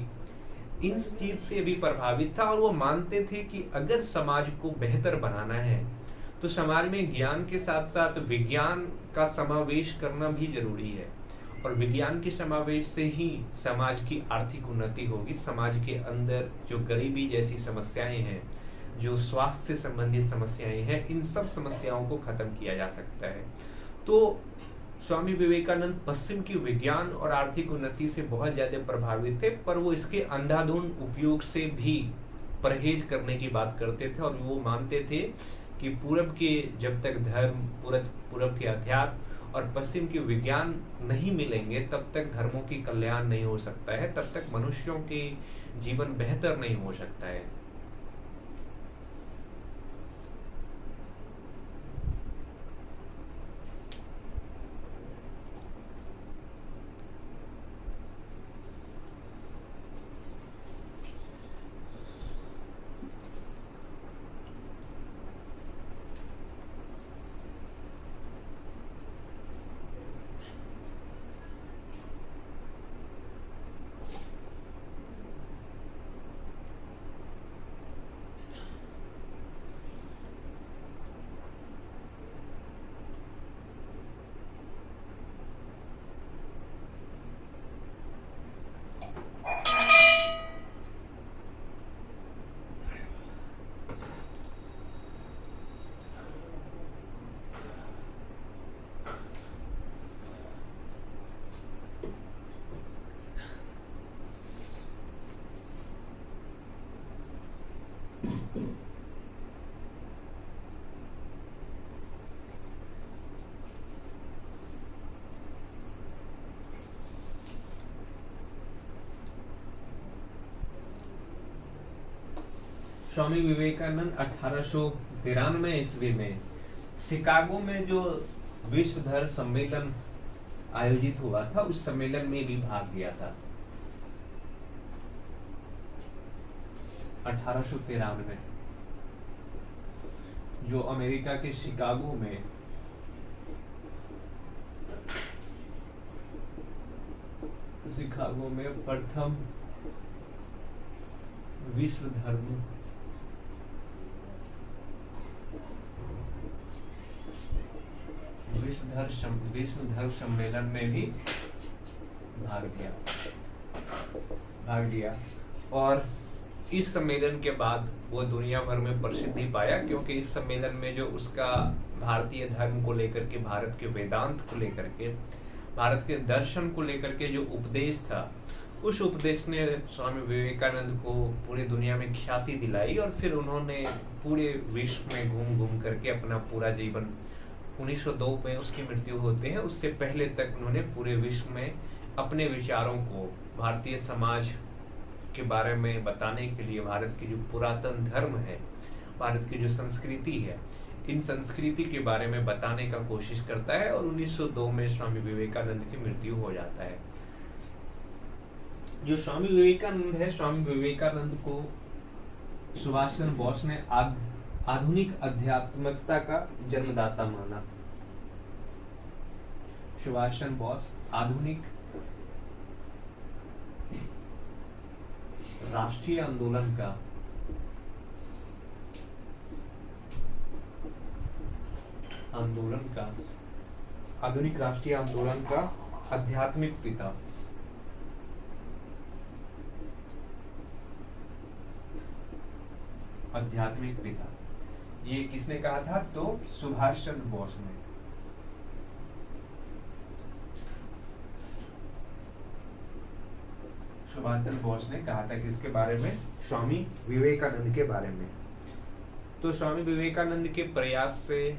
इन चीज से भी प्रभावित था और वो मानते थे कि अगर समाज को बेहतर बनाना है तो समाज में ज्ञान के साथ साथ विज्ञान का समावेश करना भी जरूरी है और विज्ञान के समावेश से ही समाज की आर्थिक उन्नति होगी। समाज के अंदर जो गरीबी जैसी समस्याएं हैं, जो स्वास्थ्य से संबंधित समस्याएं हैं, इन सब समस्याओं को खत्म किया जा सकता है। तो स्वामी विवेकानंद पश्चिम की विज्ञान और आर्थिक उन्नति से बहुत ज्यादा प्रभावित थे, पर वो इसके अंधाधुंध उपयोग से भी परहेज करने की बात करते थे और वो मानते थे कि पूरब के जब तक धर्म, पूरब के अध्यात्म और पश्चिम के विज्ञान नहीं मिलेंगे तब तक धर्मों की कल्याण नहीं हो सकता है, तब तक मनुष्यों के जीवन बेहतर नहीं हो सकता है। स्वामी विवेकानंद 1893 ईस्वी में शिकागो में जो विश्व धर्म सम्मेलन आयोजित हुआ था, उस सम्मेलन में भी भाग लिया था 1893 में, जो अमेरिका के शिकागो में प्रथम विश्व धर्म सम्मेलन में भी भाग लिया। और इस सम्मेलन के बाद वो दुनिया भर में प्रसिद्धि पाया, क्योंकि इस सम्मेलन में जो उसका भारतीय धर्म को लेकर के, भारत के वेदांत को लेकर के, भारत के दर्शन को लेकर के जो उपदेश था, उस उपदेश ने स्वामी विवेकानंद को पूरी दुनिया में ख्याति दिलाई। और फिर उन्होंने पूरे विश्व में घूम घूम करके अपना पूरा जीवन, 1902 में उसकी मृत्यु होते हैं, उससे पहले तक उन्होंने पूरे विश्व में अपने विचारों को भारतीय समाज के बारे में बताने के लिए, भारत की जो पुरातन धर्म है, भारत की जो संस्कृति है, इन संस्कृति के बारे में बताने का कोशिश करता है। और 1902 में स्वामी विवेकानंद की मृत्यु हो जाता है। जो स्वामी विवेकानंद है, स्वामी विवेकानंद को सुभाष चंद्र बोस ने आधुनिक अध्यात्मकता का जन्मदाता माना। सुभाष चंद्र बोस आधुनिक राष्ट्रीय आंदोलन का आधुनिक राष्ट्रीय आंदोलन का आध्यात्मिक पिता, ये किसने कहा था? तो सुभाष चंद्र बोस ने। सुभाष चंद्र बोस ने कहा था किसके बारे में? स्वामी विवेकानंद के बारे में। तो स्वामी विवेकानंद के प्रयास से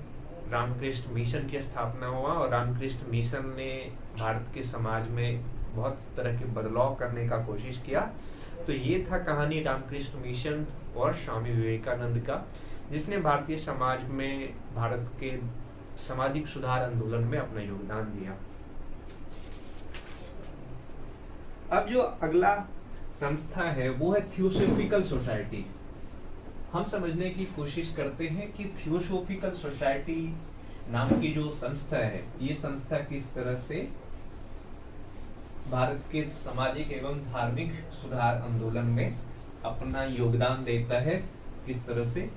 रामकृष्ण मिशन की स्थापना हुआ, और रामकृष्ण मिशन ने भारत के समाज में बहुत तरह के बदलाव करने का कोशिश किया। तो ये था कहानी रामकृष्ण मिशन और स्वामी विवेकानंद का, जिसने भारतीय समाज में, भारत के सामाजिक सुधार आंदोलन में अपना योगदान दिया। अब जो अगला संस्था है वो है थियोसॉफिकल सोसाइटी। हम समझने की कोशिश करते हैं कि थियोसॉफिकल सोसाइटी नाम की जो संस्था है, ये संस्था किस तरह से भारत के सामाजिक एवं धार्मिक सुधार आंदोलन में अपना योगदान देता है, किस तरह से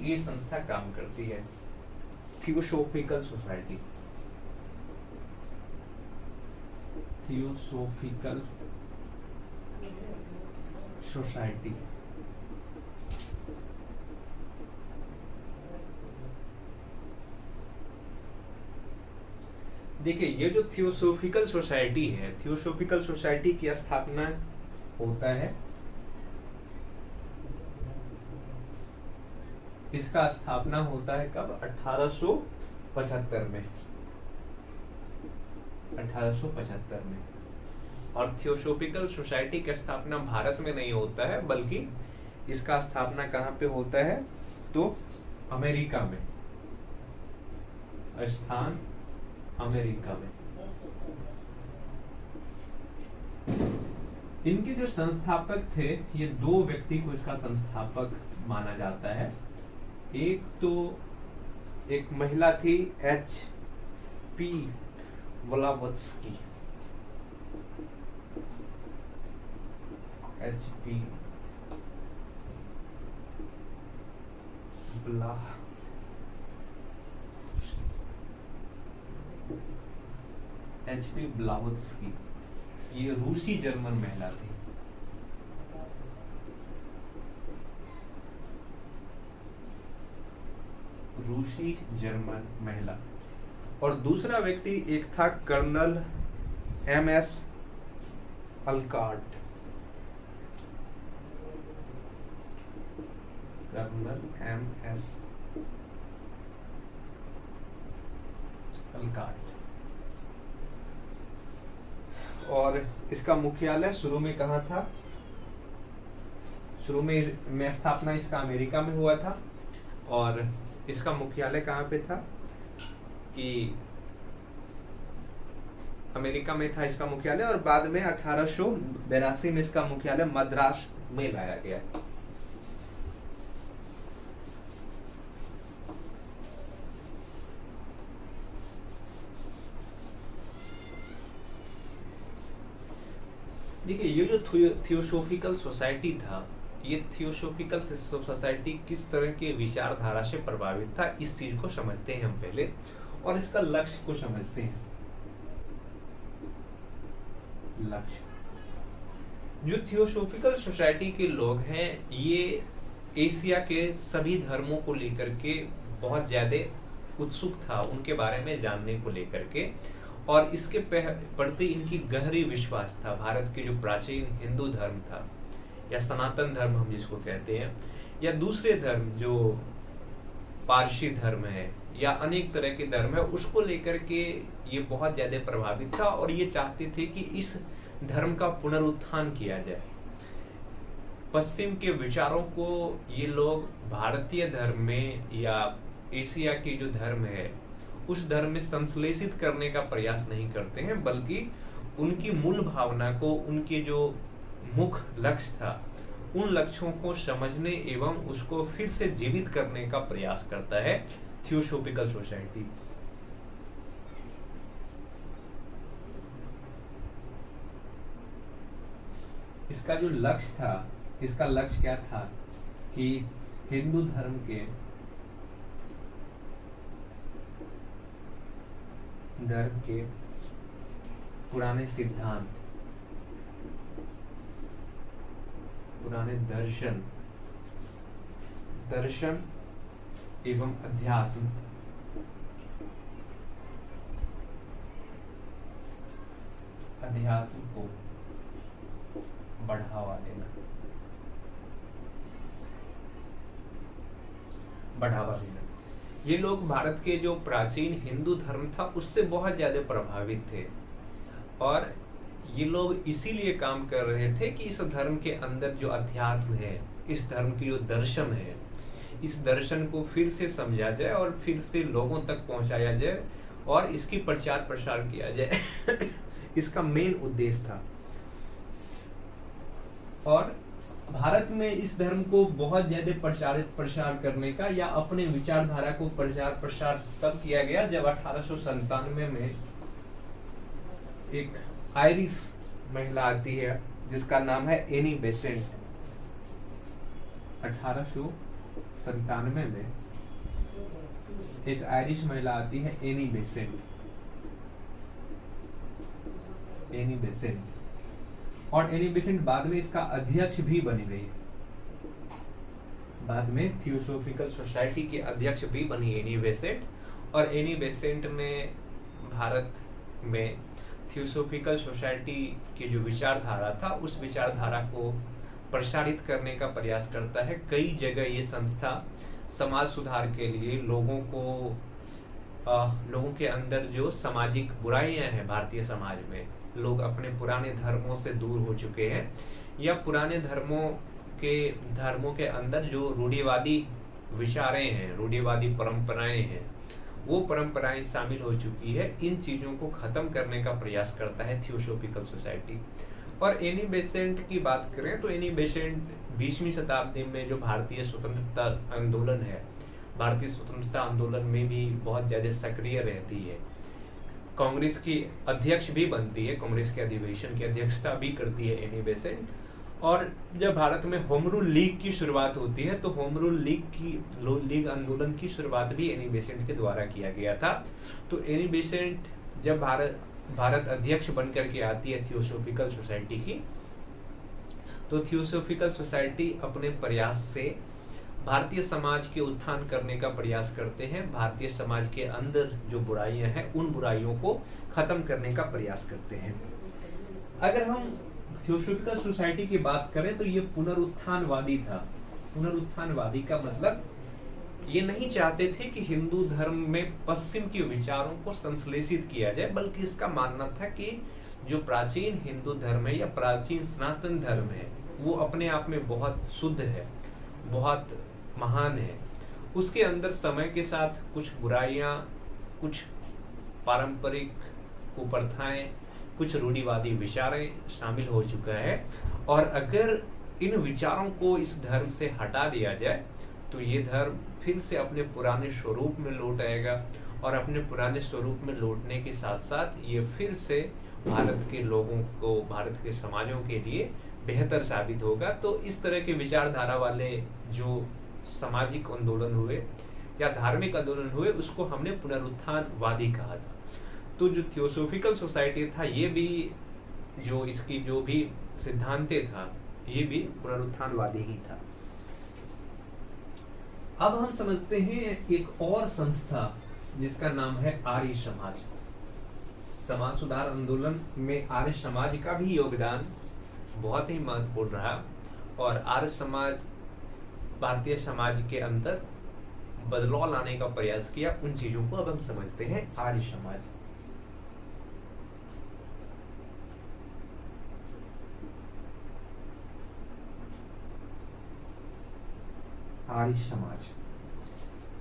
ये संस्था काम करती है। थियोसॉफिकल सोसाइटी, थियोसॉफिकल सोसाइटी देखिए, ये जो थियोसॉफिकल सोसाइटी है, थियोसॉफिकल सोसाइटी की स्थापना होता है, इसका स्थापना होता है कब? 1875 में। 1875 में। और थियोसॉफिकल सोसाइटी की स्थापना भारत में नहीं होता है, बल्कि इसका स्थापना कहाँ पे होता है? तो अमेरिका में, स्थान अमेरिका में। इनके जो संस्थापक थे, ये दो व्यक्ति को इसका संस्थापक माना जाता है। एक महिला थी, H.P. ब्लावत्स्की। H.P. ब्लावत्स्की, ये रूसी जर्मन महिला थी। रूसी जर्मन महिला। और दूसरा व्यक्ति एक था colonel M.S. Olcott. Colonel M.S. Olcott. और इसका मुख्यालय शुरू में कहाँ था? शुरू में स्थापना इसका अमेरिका में हुआ था, और इसका मुख्यालय कहाँ पे था कि अमेरिका में था इसका मुख्यालय, और बाद में 1882 में इसका मुख्यालय मद्रास में लाया गया। देखिए, ये जो थियोसॉफिकल सोसाइटी था, ये थियोसॉफिकल सोसाइटी किस तरह के विचारधारा से प्रभावित था, इस चीज को समझते हैं हम पहले, और इसका लक्ष्य को समझते हैं। लक्ष्य, जो थियोसॉफिकल सोसाइटी के लोग हैं, ये एशिया के सभी धर्मों को लेकर के बहुत ज्यादा उत्सुक था, उनके बारे में जानने को लेकर के, और इसके प्रति इनकी गहरी विश्वास था। भारत के जो प्राचीन हिंदू धर्म था, या सनातन धर्म हम जिसको कहते हैं, या दूसरे धर्म जो पारसी धर्म है, या अनेक तरह के धर्म है, उसको लेकर के ये बहुत ज्यादा प्रभावित था, और ये चाहते थे कि इस धर्म का पुनरुत्थान किया जाए। पश्चिम के विचारों को ये लोग भारतीय धर्म में या एशिया के जो धर्म है उस धर्म में संश्लेषित करने का प्रयास नहीं करते हैं, बल्कि उनकी मूल भावना को, उनके जो मुख्य लक्ष्य था, उन लक्ष्यों को समझने एवं उसको फिर से जीवित करने का प्रयास करता है थियोसॉफिकल सोसाइटी। इसका जो लक्ष्य था, इसका लक्ष्य क्या था कि हिंदू धर्म के पुराने सिद्धांत, पुराने दर्शन एवं अध्यात्म को बढ़ावा देना। ये लोग भारत के जो प्राचीन हिंदू धर्म था उससे बहुत ज्यादा प्रभावित थे, और ये लोग इसीलिए काम कर रहे थे कि इस धर्म के अंदर जो अध्यात्म है, इस धर्म की जो दर्शन है, इस दर्शन को फिर से समझा जाए और फिर से लोगों तक पहुंचाया जाए और इसकी प्रचार प्रसार किया जाए। इसका मेन उद्देश्य था। और भारत में इस धर्म को बहुत ज्यादा प्रसार करने का या अपने विचारधारा को प्रचार प्रसार तब किया गया जब 1897 में एक आयरिश महिला आती है जिसका नाम है एनी बेसेंट। 1897 में एक आयरिश महिला आती है एनी बेसेंट। और एनी बेसेंट बाद में इसका अध्यक्ष भी बनी गई। बाद में थियोसॉफिकल सोसाइटी की अध्यक्ष भी बनी एनी बेसेंट। और एनी बेसेंट में भारत में थियोसॉफिकल सोसाइटी की जो विचारधारा था उस विचारधारा को प्रसारित करने का प्रयास करता है। कई जगह ये संस्था समाज सुधार के लिए लोगों के अंदर जो सामाजिक बुराइयां हैं भारतीय समाज में, लोग अपने पुराने धर्मों से दूर हो चुके हैं या पुराने धर्मों के अंदर जो रूढ़िवादी विचारें हैं, रूढ़िवादी परंपराएं हैं, वो परंपराएं शामिल हो चुकी है, इन चीजों को खत्म करने का प्रयास करता है थियोसॉफिकल सोसाइटी। और एनी बेसेंट की बात करें तो एनी बेसेंट 20वीं शताब्दी में जो भारतीय स्वतंत्रता आंदोलन है, भारतीय स्वतंत्रता आंदोलन में भी बहुत ज्यादा सक्रिय रहती है। कांग्रेस की अध्यक्ष भी बनती है, कांग्रेस के अधिवेशन की अध्यक्षता भी करती है एनी बेसेंट। और जब भारत में होम रूल लीग की शुरुआत होती है तो होम रूल लीग आंदोलन की शुरुआत भी एनी बेसेंट के द्वारा किया गया था। तो एनी बेसेंट जब भारत अध्यक्ष बनकर के आती है थियोसॉफिकल सोसाइटी की, तो थियोसॉफिकल सोसाइटी अपने प्रयास से भारतीय समाज के उत्थान करने का प्रयास करते हैं। भारतीय समाज के अंदर जो बुराइयां हैं उन बुराइयों को खत्म करने का प्रयास करते हैं। अगर हम थियोसॉफिकल सोसाइटी की बात करें तो ये पुनरुत्थानवादी था। पुनरुत्थानवादी का मतलब ये नहीं चाहते थे कि हिंदू धर्म में पश्चिम के विचारों को संश्लेषित किया जाए, बल्कि इसका मानना था कि जो प्राचीन हिंदू धर्म है या प्राचीन सनातन धर्म है वो अपने आप में बहुत शुद्ध है, बहुत महान है, उसके अंदर समय के साथ कुछ बुराइयां, कुछ पारंपरिक कुप्रथाएं, कुछ रूढ़िवादी विचारें शामिल हो चुका है। और अगर इन विचारों को इस धर्म से हटा दिया जाए तो ये धर्म फिर से अपने पुराने स्वरूप में लौट आएगा, और अपने पुराने स्वरूप में लौटने के साथ साथ ये फिर से भारत के लोगों को, भारत के समाजों के लिए बेहतर साबित होगा। तो इस तरह के विचारधारा वाले जो सामाजिक आंदोलन हुए या धार्मिक आंदोलन हुए, उसको हमने पुनरुत्थानवादी कहा था। तो जो थियोसॉफिकल सोसाइटी था, ये भी जो इसकी जो भी सिद्धांते था, ये भी पुनरुत्थानवादी ही था। अब हम समझते हैं एक और संस्था जिसका नाम है आर्य समाज। समाज सुधार आंदोलन में आर्य समाज का भी योगदान बहुत ही महत्वपूर्ण रहा, और आर्य समाज भारतीय समाज के अंदर बदलाव लाने का प्रयास किया। उन चीजों को अब हम समझते हैं। आर्य समाज, आर्य समाज,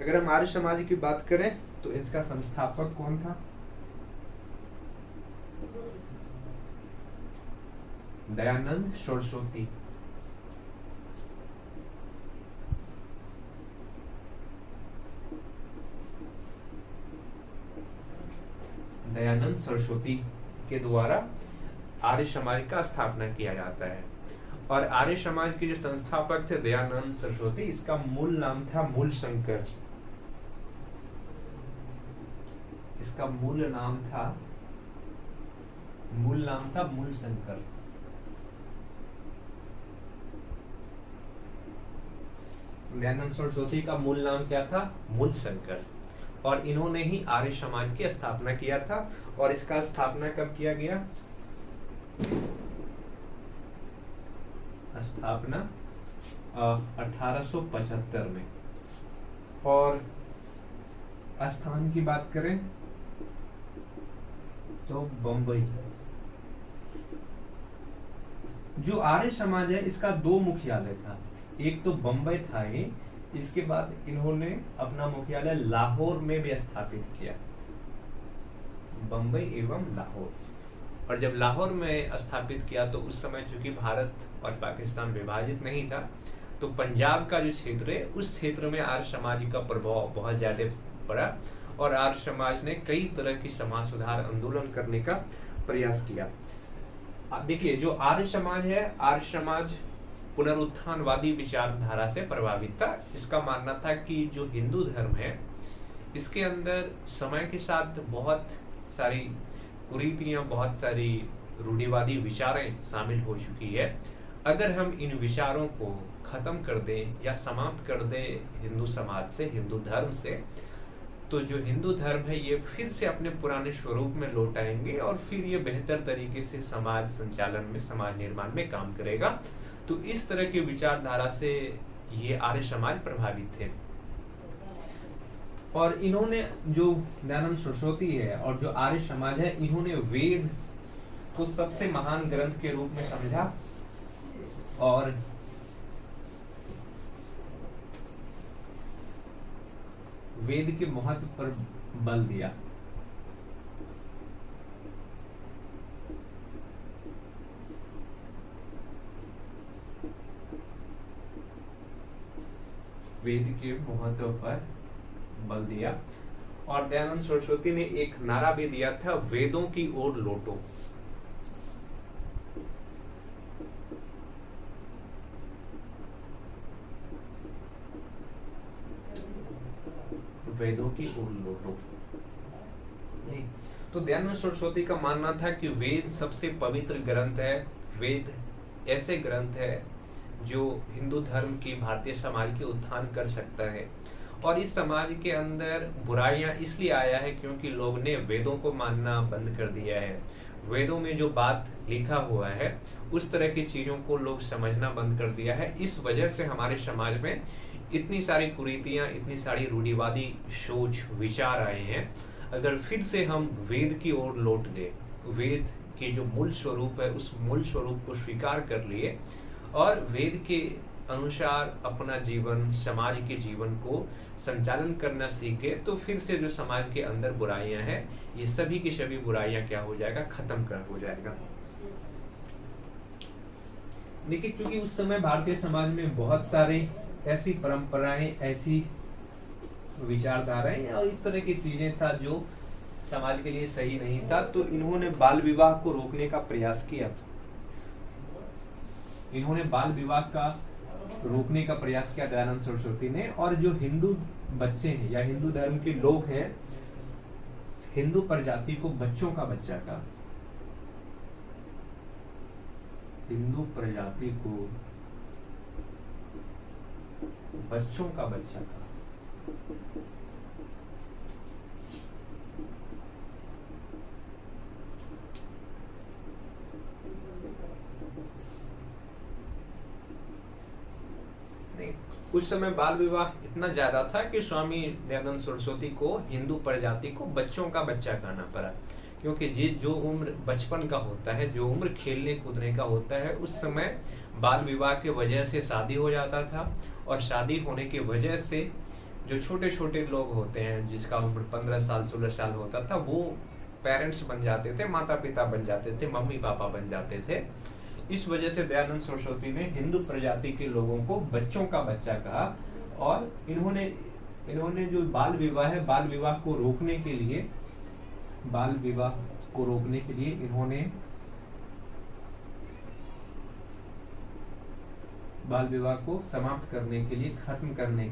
अगर हम आर्य समाज की बात करें तो इसका संस्थापक कौन था? दयानंद सरस्वती। दयानंद सरस्वती के द्वारा आर्य समाज का स्थापना किया जाता है। और आर्य समाज के जो संस्थापक थे दयानंद सरस्वती, इसका मूल नाम था मूलशंकर। इसका मूल नाम था मूलशंकर। दयानंद सरस्वती का मूल नाम क्या था? मूलशंकर। और इन्होंने ही आर्य समाज की स्थापना किया था। और इसका स्थापना कब किया गया? स्थापना 1875 में। और स्थान की बात करें तो बंबई। जो आर्य समाज है इसका 2 मुख्यालय था, एक तो बंबई था ही, इसके बाद इन्होंने अपना मुख्यालय लाहौर में भी स्थापित किया, बंबई एवं लाहौर। और जब लाहौर में स्थापित किया तो उस समय चूंकि भारत और पाकिस्तान विभाजित नहीं था, तो पंजाब का जो क्षेत्र है उस क्षेत्र में आर्य समाज का प्रभाव बहुत ज्यादा पड़ा। और आर्य समाज ने कई तरह की समाज सुधार आंदोलन करने का प्रयास किया। आप देखिए, जो आर्य समाज है, आर्य समाज पुनरुत्थानवादी विचारधारा से प्रभावित था। इसका मानना था कि जो हिंदू धर्म है इसके अंदर समय के साथ बहुत सारी कुरीतियां, बहुत सारी रूढ़िवादी विचारें शामिल हो चुकी है। अगर हम इन विचारों को खत्म कर दें या समाप्त कर दें हिंदू समाज से, हिंदू धर्म से, तो जो हिंदू धर्म है ये फिर से अपने पुराने स्वरूप में लौट आएंगे और फिर ये बेहतर तरीके से समाज संचालन में, समाज निर्माण में काम करेगा। तो इस तरह की विचारधारा से ये आर्य समाज प्रभावित थे। और इन्होंने, जो दयानंद सरस्वती है और जो आर्य समाज है, इन्होंने वेद को सबसे महान ग्रंथ के रूप में समझा और वेद के महत्व पर बल दिया। वेद के महत्व पर बल दिया। और दयानंद सरस्वती ने एक नारा भी दिया था, वेदों की ओर लौटो। वेदों की ओर लौटो। तो दयानंद सरस्वती का मानना था कि वेद सबसे पवित्र ग्रंथ है। वेद ऐसे ग्रंथ है जो हिंदू धर्म की, भारतीय समाज के उत्थान कर सकता है। और इस समाज के अंदर बुराइयां इसलिए आया है क्योंकि लोग ने वेदों को मानना बंद कर दिया है। वेदों में जो बात लिखा हुआ है उस तरह की चीजों को लोग समझना बंद कर दिया है। इस वजह से हमारे समाज में इतनी सारी कुरीतियां, इतनी सारी रूढ़िवादी सोच, विचार आए हैं। अगर फिर से हम वेद की ओर लौट गए, वेद के जो मूल स्वरूप है उस मूल स्वरूप को स्वीकार कर लिए और वेद के अनुसार अपना जीवन, समाज के जीवन को संचालन करना सीख गए, तो फिर से जो समाज के अंदर बुराइयां हैं, ये सभी की सभी बुराइयां क्या हो जाएगा, खत्म कर हो जाएगा। देखिए, क्योंकि उस समय भारतीय समाज में बहुत सारे ऐसी परंपराएं, ऐसी विचारधाराएं और इस तरह की चीजें था जो समाज के लिए सही नहीं था, तो इन्होंने बाल विवाह को रोकने का प्रयास किया। इन्होंने बाल विवाह का रोकने का प्रयास किया दयानंद सरस्वती ने। और जो हिंदू बच्चे हैं या हिंदू धर्म के लोग हैं, हिंदू प्रजाति को बच्चों का बच्चा का, हिंदू प्रजाति को बच्चों का बच्चा का, उस समय बाल विवाह इतना ज्यादा था कि स्वामी दयानंद सरस्वती को हिंदू प्रजाति को बच्चों का बच्चा कहना पड़ा, क्योंकि ये जो उम्र बचपन का होता है, जो उम्र खेलने कूदने का होता है, उस समय बाल विवाह के वजह से शादी हो जाता था। और शादी होने की वजह से जो छोटे छोटे लोग होते हैं, जिसका उम्र 15 साल 16 साल होता था, वो पेरेंट्स बन जाते थे, माता पिता बन जाते थे, मम्मी पापा बन जाते थे। इस वजह से दयानंद सरस्वती ने हिंदू प्रजाति के लोगों को बच्चों का बच्चा कहा। और इन्होंने जो बाल विवाह है, बाल विवाह को रोकने के लिए, बाल विवाह को रोकने के लिए इन्होंने बाल विवाह को समाप्त करने के लिए, खत्म करने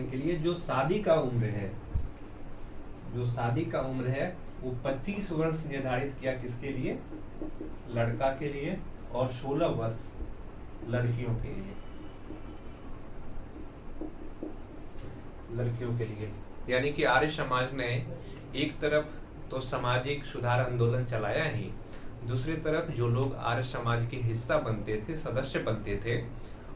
के लिए जो शादी का उम्र है, जो शादी का उम्र है वो 25 वर्ष निर्धारित किया। किसके लिए? लड़का के लिए, और 16 वर्ष लड़कियों के लिए, लड़कियों के लिए। यानी कि आर्य समाज ने एक तरफ तो सामाजिक सुधार आंदोलन चलाया ही, दूसरी तरफ जो लोग आर्य समाज के हिस्सा बनते थे, सदस्य बनते थे,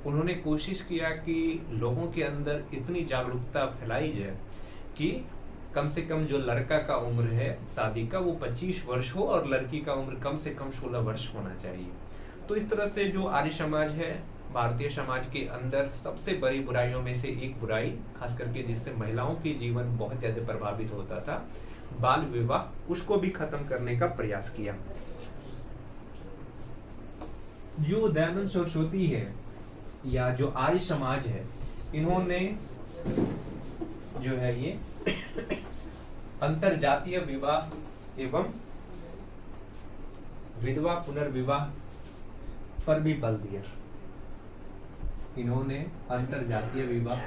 उन्होंने कोशिश किया कि लोगों के अंदर इतनी जागरूकता फैलाई जाए कि कम से कम जो लड़का का उम्र है शादी का वो 25 वर्ष हो और लड़की का उम्र कम से कम 16 वर्ष होना चाहिए। तो इस तरह से जो आर्य समाज है, भारतीय समाज के अंदर सबसे बड़ी बुराइयों में से एक बुराई, खास करके जिससे महिलाओं के जीवन बहुत ज्यादा प्रभावित होता था, बाल विवाह, उसको भी खत्म करने का प्रयास किया। जो दयानंद सरस्वती है या जो आर्य समाज है, इन्होंने जो है ये अंतरजातीय विवाह एवं विधवा पुनर्विवाह पर भी बल दिया। इन्होंने अंतरजातीय विवाह,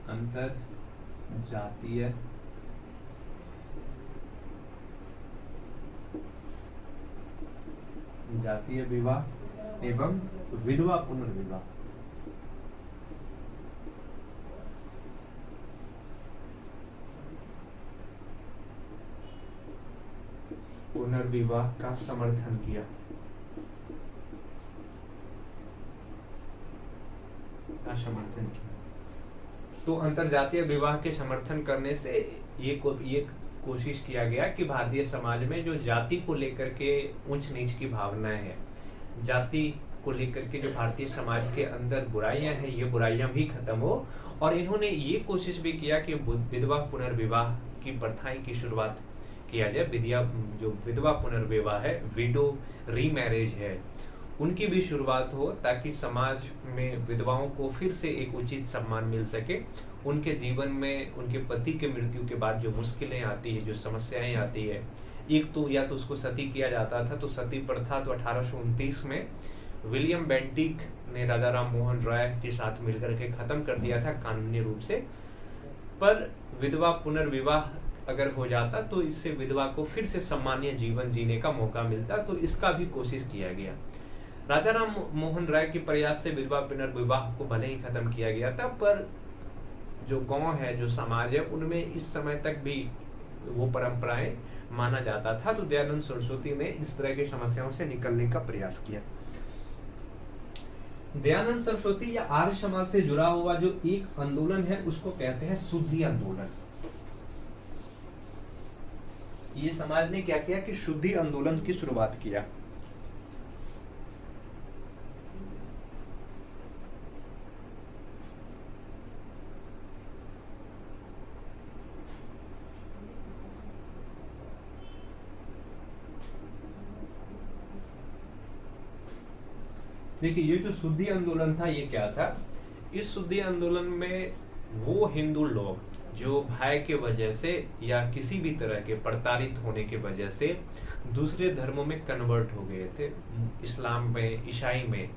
अंतरजातीय जातीय विवाह एवं विधवा पुनर्विवाह, पुनर्विवाह का समर्थन किया। तो अंतरजातीय विवाह के समर्थन करने से ये कोशिश किया गया कि भारतीय समाज में जो जाति को लेकर के ऊंच नीच की भावनाएं हैं, जाति को लेकर के जो भारतीय समाज के अंदर बुराइयां हैं, ये बुराइयां भी खत्म हो। और इन्होंने ये कोशिश भी किया कि विधवा पुनर्विवाह की प्रथाएं की शुरुआत किया जाए। जो विधवा पुनर्विवाह है, विडो रीमैरिज है, उनकी भी शुरुआत हो, ताकि समाज में विधवाओं को फिर से एक उचित सम्मान मिल सके। उनके जीवन में उनके पति के मृत्यु के बाद जो मुश्किलें आती है, जो समस्याएं आती है, एक तो या तो उसको सती किया जाता था, तो सती प्रथा तो 1829 में विलियम बेंटिक ने राजा राम मोहन राय के साथ मिलकर के खत्म कर दिया था कानूनी रूप से। पर विधवा पुनर्विवाह अगर हो जाता तो इससे विधवा को फिर से सम्मानीय जीवन जीने का मौका मिलता, तो इसका भी कोशिश किया गया। राजा राम मोहन राय के प्रयास से विधवा पुनर्विवाह को भले ही खत्म किया गया था, पर जो गांव है, जो समाज है, उनमें इस समय तक भी वो परंपराएं माना जाता था। तो दयानंद सरस्वती ने इस तरह की समस्याओं से निकलने का प्रयास किया। दयानंद सरस्वती या आर्य समाज से जुड़ा हुआ जो एक आंदोलन है, उसको कहते हैं शुद्धि आंदोलन। ये समाज ने क्या किया कि शुद्धि आंदोलन की शुरुआत किया। देखिए ये जो शुद्धि आंदोलन था ये क्या था, इस शुद्धि आंदोलन में वो हिंदू लोग जो भय के वजह से या किसी भी तरह के प्रताड़ित होने के वजह से दूसरे धर्मों में कन्वर्ट हो गए थे, इस्लाम में, ईसाई में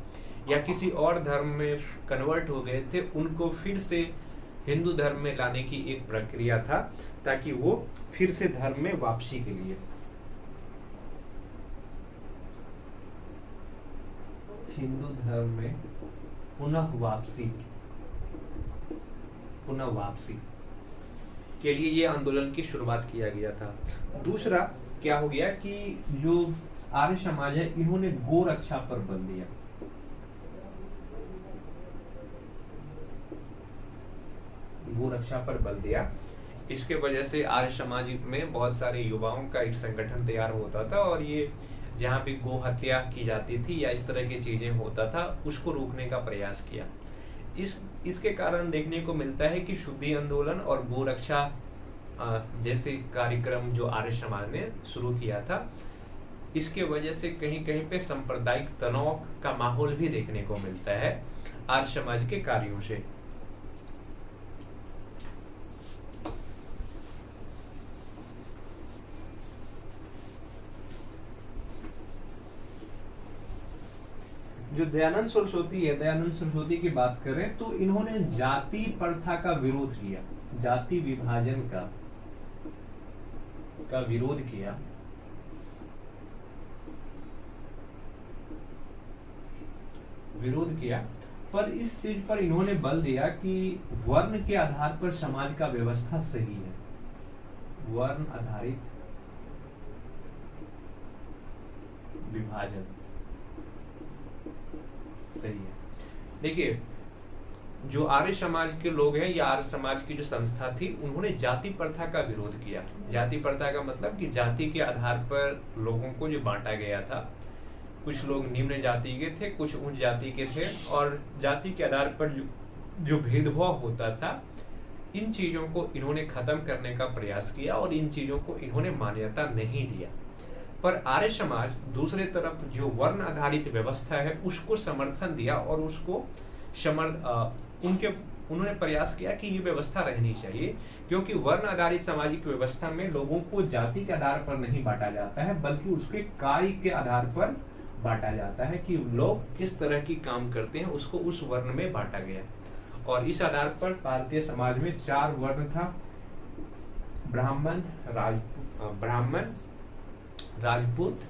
या किसी और धर्म में कन्वर्ट हो गए थे, उनको फिर से हिंदू धर्म में लाने की एक प्रक्रिया था ताकि वो फिर से धर्म में वापसी के लिए, हिंदू धर्म में पुनः वापसी के लिए ये आंदोलन की शुरुआत किया गया था। दूसरा क्या हो गया कि जो आर्य समाज है इन्होंने गो रक्षा पर बल दिया। गो रक्षा पर बल दिया, इसके वजह से आर्य समाज में बहुत सारे युवाओं का एक संगठन तैयार होता था और ये जहाँ भी गो हत्या की जाती थी या इस तरह की चीजें होता था उसको रोकने का प्रयास किया। इसके कारण देखने को मिलता है कि शुद्धि आंदोलन और गो रक्षा जैसे कार्यक्रम जो आर्य समाज ने शुरू किया था, इसके वजह से कहीं कहीं पे सांप्रदायिक तनाव का माहौल भी देखने को मिलता है आर्य समाज के कार्यों से। जो दयानंद सरस्वती है, दयानंद सरस्वती की बात करें तो इन्होंने जाति प्रथा का विरोध किया, जाति विभाजन का विरोध किया। पर इस चीज पर इन्होंने बल दिया कि वर्ण के आधार पर समाज का व्यवस्था सही है, वर्ण आधारित विभाजन सही है। देखिए जो आर्य समाज के लोग हैं या आर्य समाज की जो संस्था थी उन्होंने जाति प्रथा का विरोध किया। जाति प्रथा का मतलब कि जाति के आधार पर लोगों को जो बांटा गया था, कुछ लोग निम्न जाति के थे, कुछ उच्च जाति के थे, और जाति के आधार पर जो भेदभाव होता था, इन चीजों को इन्होंने खत्म करने का प्रयास किया और इन चीजों को इन्होंने मान्यता नहीं दिया। पर आर्य समाज दूसरे तरफ जो वर्ण आधारित व्यवस्था है उसको समर्थन दिया और उसको उन्होंने प्रयास किया कि ये व्यवस्था रहनी चाहिए, क्योंकि वर्ण आधारित सामाजिक व्यवस्था में लोगों को जाति के आधार पर नहीं बांटा जाता है बल्कि उसके कार्य के आधार पर बांटा जाता है कि लोग किस तरह की काम करते हैं, उसको उस वर्ण में बांटा गया। और इस आधार पर भारतीय समाज में 4 वर्ण था, ब्राह्मण, राजपूत,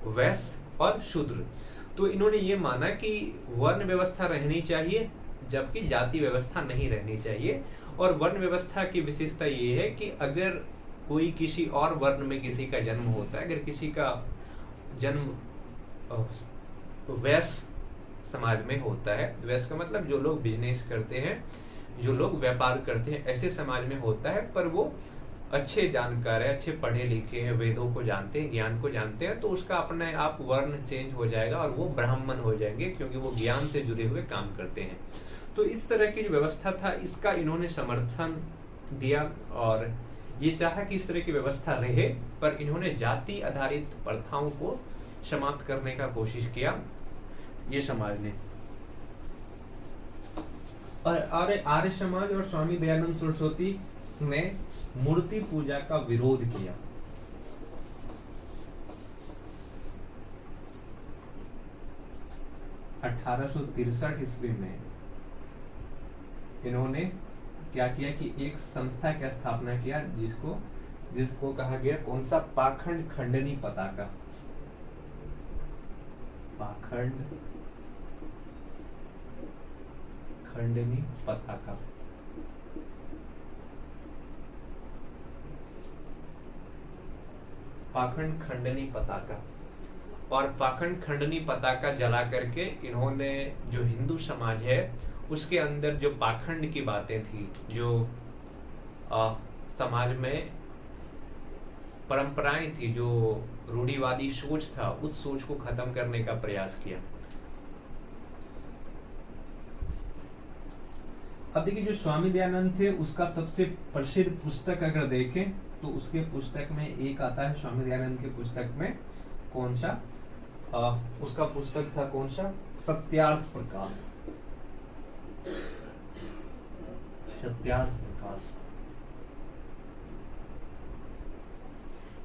वैश्य और शूद्र। तो इन्होंने ये माना कि वर्ण व्यवस्था रहनी चाहिए जबकि जाति व्यवस्था नहीं रहनी चाहिए। और वर्ण व्यवस्था की विशेषता ये है कि अगर कोई किसी और वर्ण में किसी का जन्म होता है, अगर किसी का जन्म वैश्य समाज में होता है, वैश्य का मतलब जो लोग बिजनेस करते हैं, जो लोग व्यापार करते हैं, ऐसे समाज में होता है, पर वो अच्छे जानकार है, अच्छे पढ़े लिखे हैं, वेदों को जानते हैं, ज्ञान को जानते हैं, तो उसका अपने आप वर्ण चेंज हो जाएगा और वो ब्राह्मण हो जाएंगे क्योंकि वो ज्ञान से जुड़े हुए काम करते हैं। तो इस तरह की जो व्यवस्था था इसका इन्होंने समर्थन दिया और ये चाहा कि इस तरह की व्यवस्था रहे, पर इन्होंने जाति आधारित प्रथाओं को समाप्त करने का कोशिश किया ये समाज ने। और आर्य समाज और स्वामी दयानंद सरस्वती ने मूर्ति पूजा का विरोध किया। (1863) ईस्वी में इन्होंने क्या किया कि एक संस्था की स्थापना किया जिसको कहा गया कौन सा, पाखंड खंडनी पताका। पाखंड खंडनी पताका। पाखंड खंडनी पताका। और पाखंड खंडनी पताका जला करके इन्होंने जो हिंदू समाज है उसके अंदर जो पाखंड की बातें थी, जो समाज में परंपराएं थी, जो रूढ़िवादी सोच था, उस सोच को खत्म करने का प्रयास किया। अब देखिए, जो स्वामी दयानंद थे उसका सबसे प्रसिद्ध पुस्तक अगर देखें तो उसके पुस्तक में एक आता है, स्वामी दयानंद के पुस्तक में कौन सा, उसका पुस्तक था कौन सा, सत्यार्थ प्रकाश। सत्यार्थ प्रकाश।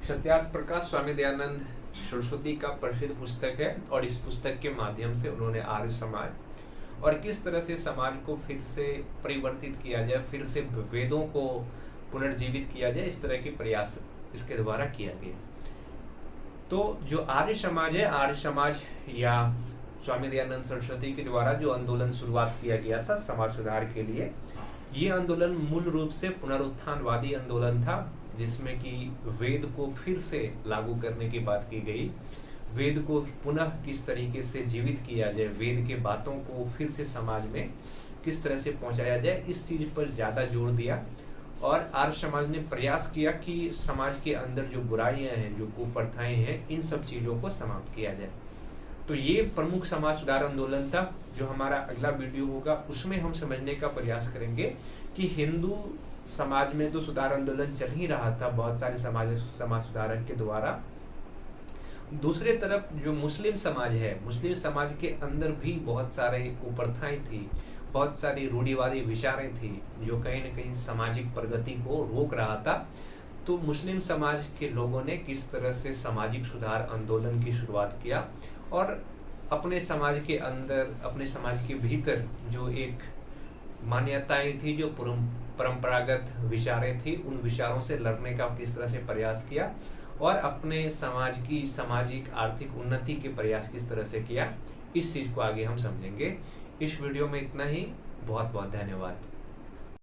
सत्यार्थ प्रकाश स्वामी दयानंद सरस्वती का प्रसिद्ध पुस्तक है, और इस पुस्तक के माध्यम से उन्होंने आर्य समाज और किस तरह से समाज को फिर से परिवर्तित किया जाए, फिर से वेदों को पुनर्जीवित किया जाए, इस तरह के प्रयास इसके द्वारा किया गया। तो जो आर्य समाज है, आर्य समाज या स्वामी दयानंद सरस्वती के द्वारा जो आंदोलन शुरुआत किया गया था समाज सुधार के लिए, ये आंदोलन मूल रूप से पुनरुत्थानवादी आंदोलन था, जिसमें कि वेद को फिर से लागू करने की बात की गई, वेद को पुनः किस तरीके से जीवित किया जाए, वेद के बातों को फिर से समाज में किस तरह से पहुंचाया जाए, इस चीज पर ज्यादा जोर दिया। और आर्य समाज ने प्रयास किया कि समाज के अंदर जो बुराइयां हैं, जो कुप्रथाएं हैं, इन सब चीजों को समाप्त किया जाए। तो ये प्रमुख समाज सुधार आंदोलन था। जो हमारा अगला वीडियो होगा उसमें हम समझने का प्रयास करेंगे कि हिंदू समाज में तो सुधार आंदोलन चल ही रहा था बहुत सारे समाज सुधारक के द्वारा, दूसरे तरफ जो मुस्लिम समाज है, मुस्लिम समाज के अंदर भी बहुत सारे कुप्रथाएं थी, बहुत सारी रूढ़िवादी विचारें थी, जो कहीं न कहीं सामाजिक प्रगति को रोक रहा था। तो मुस्लिम समाज के लोगों ने किस तरह से सामाजिक सुधार आंदोलन की शुरुआत किया और अपने समाज के अंदर, अपने समाज के भीतर जो एक मान्यताएं थी, जो परंपरागत विचारें थी, उन विचारों से लड़ने का किस तरह से प्रयास किया और अपने समाज की सामाजिक आर्थिक उन्नति के प्रयास किस तरह से किया, इस चीज को आगे हम समझेंगे। इस वीडियो में इतना ही। बहुत बहुत धन्यवाद।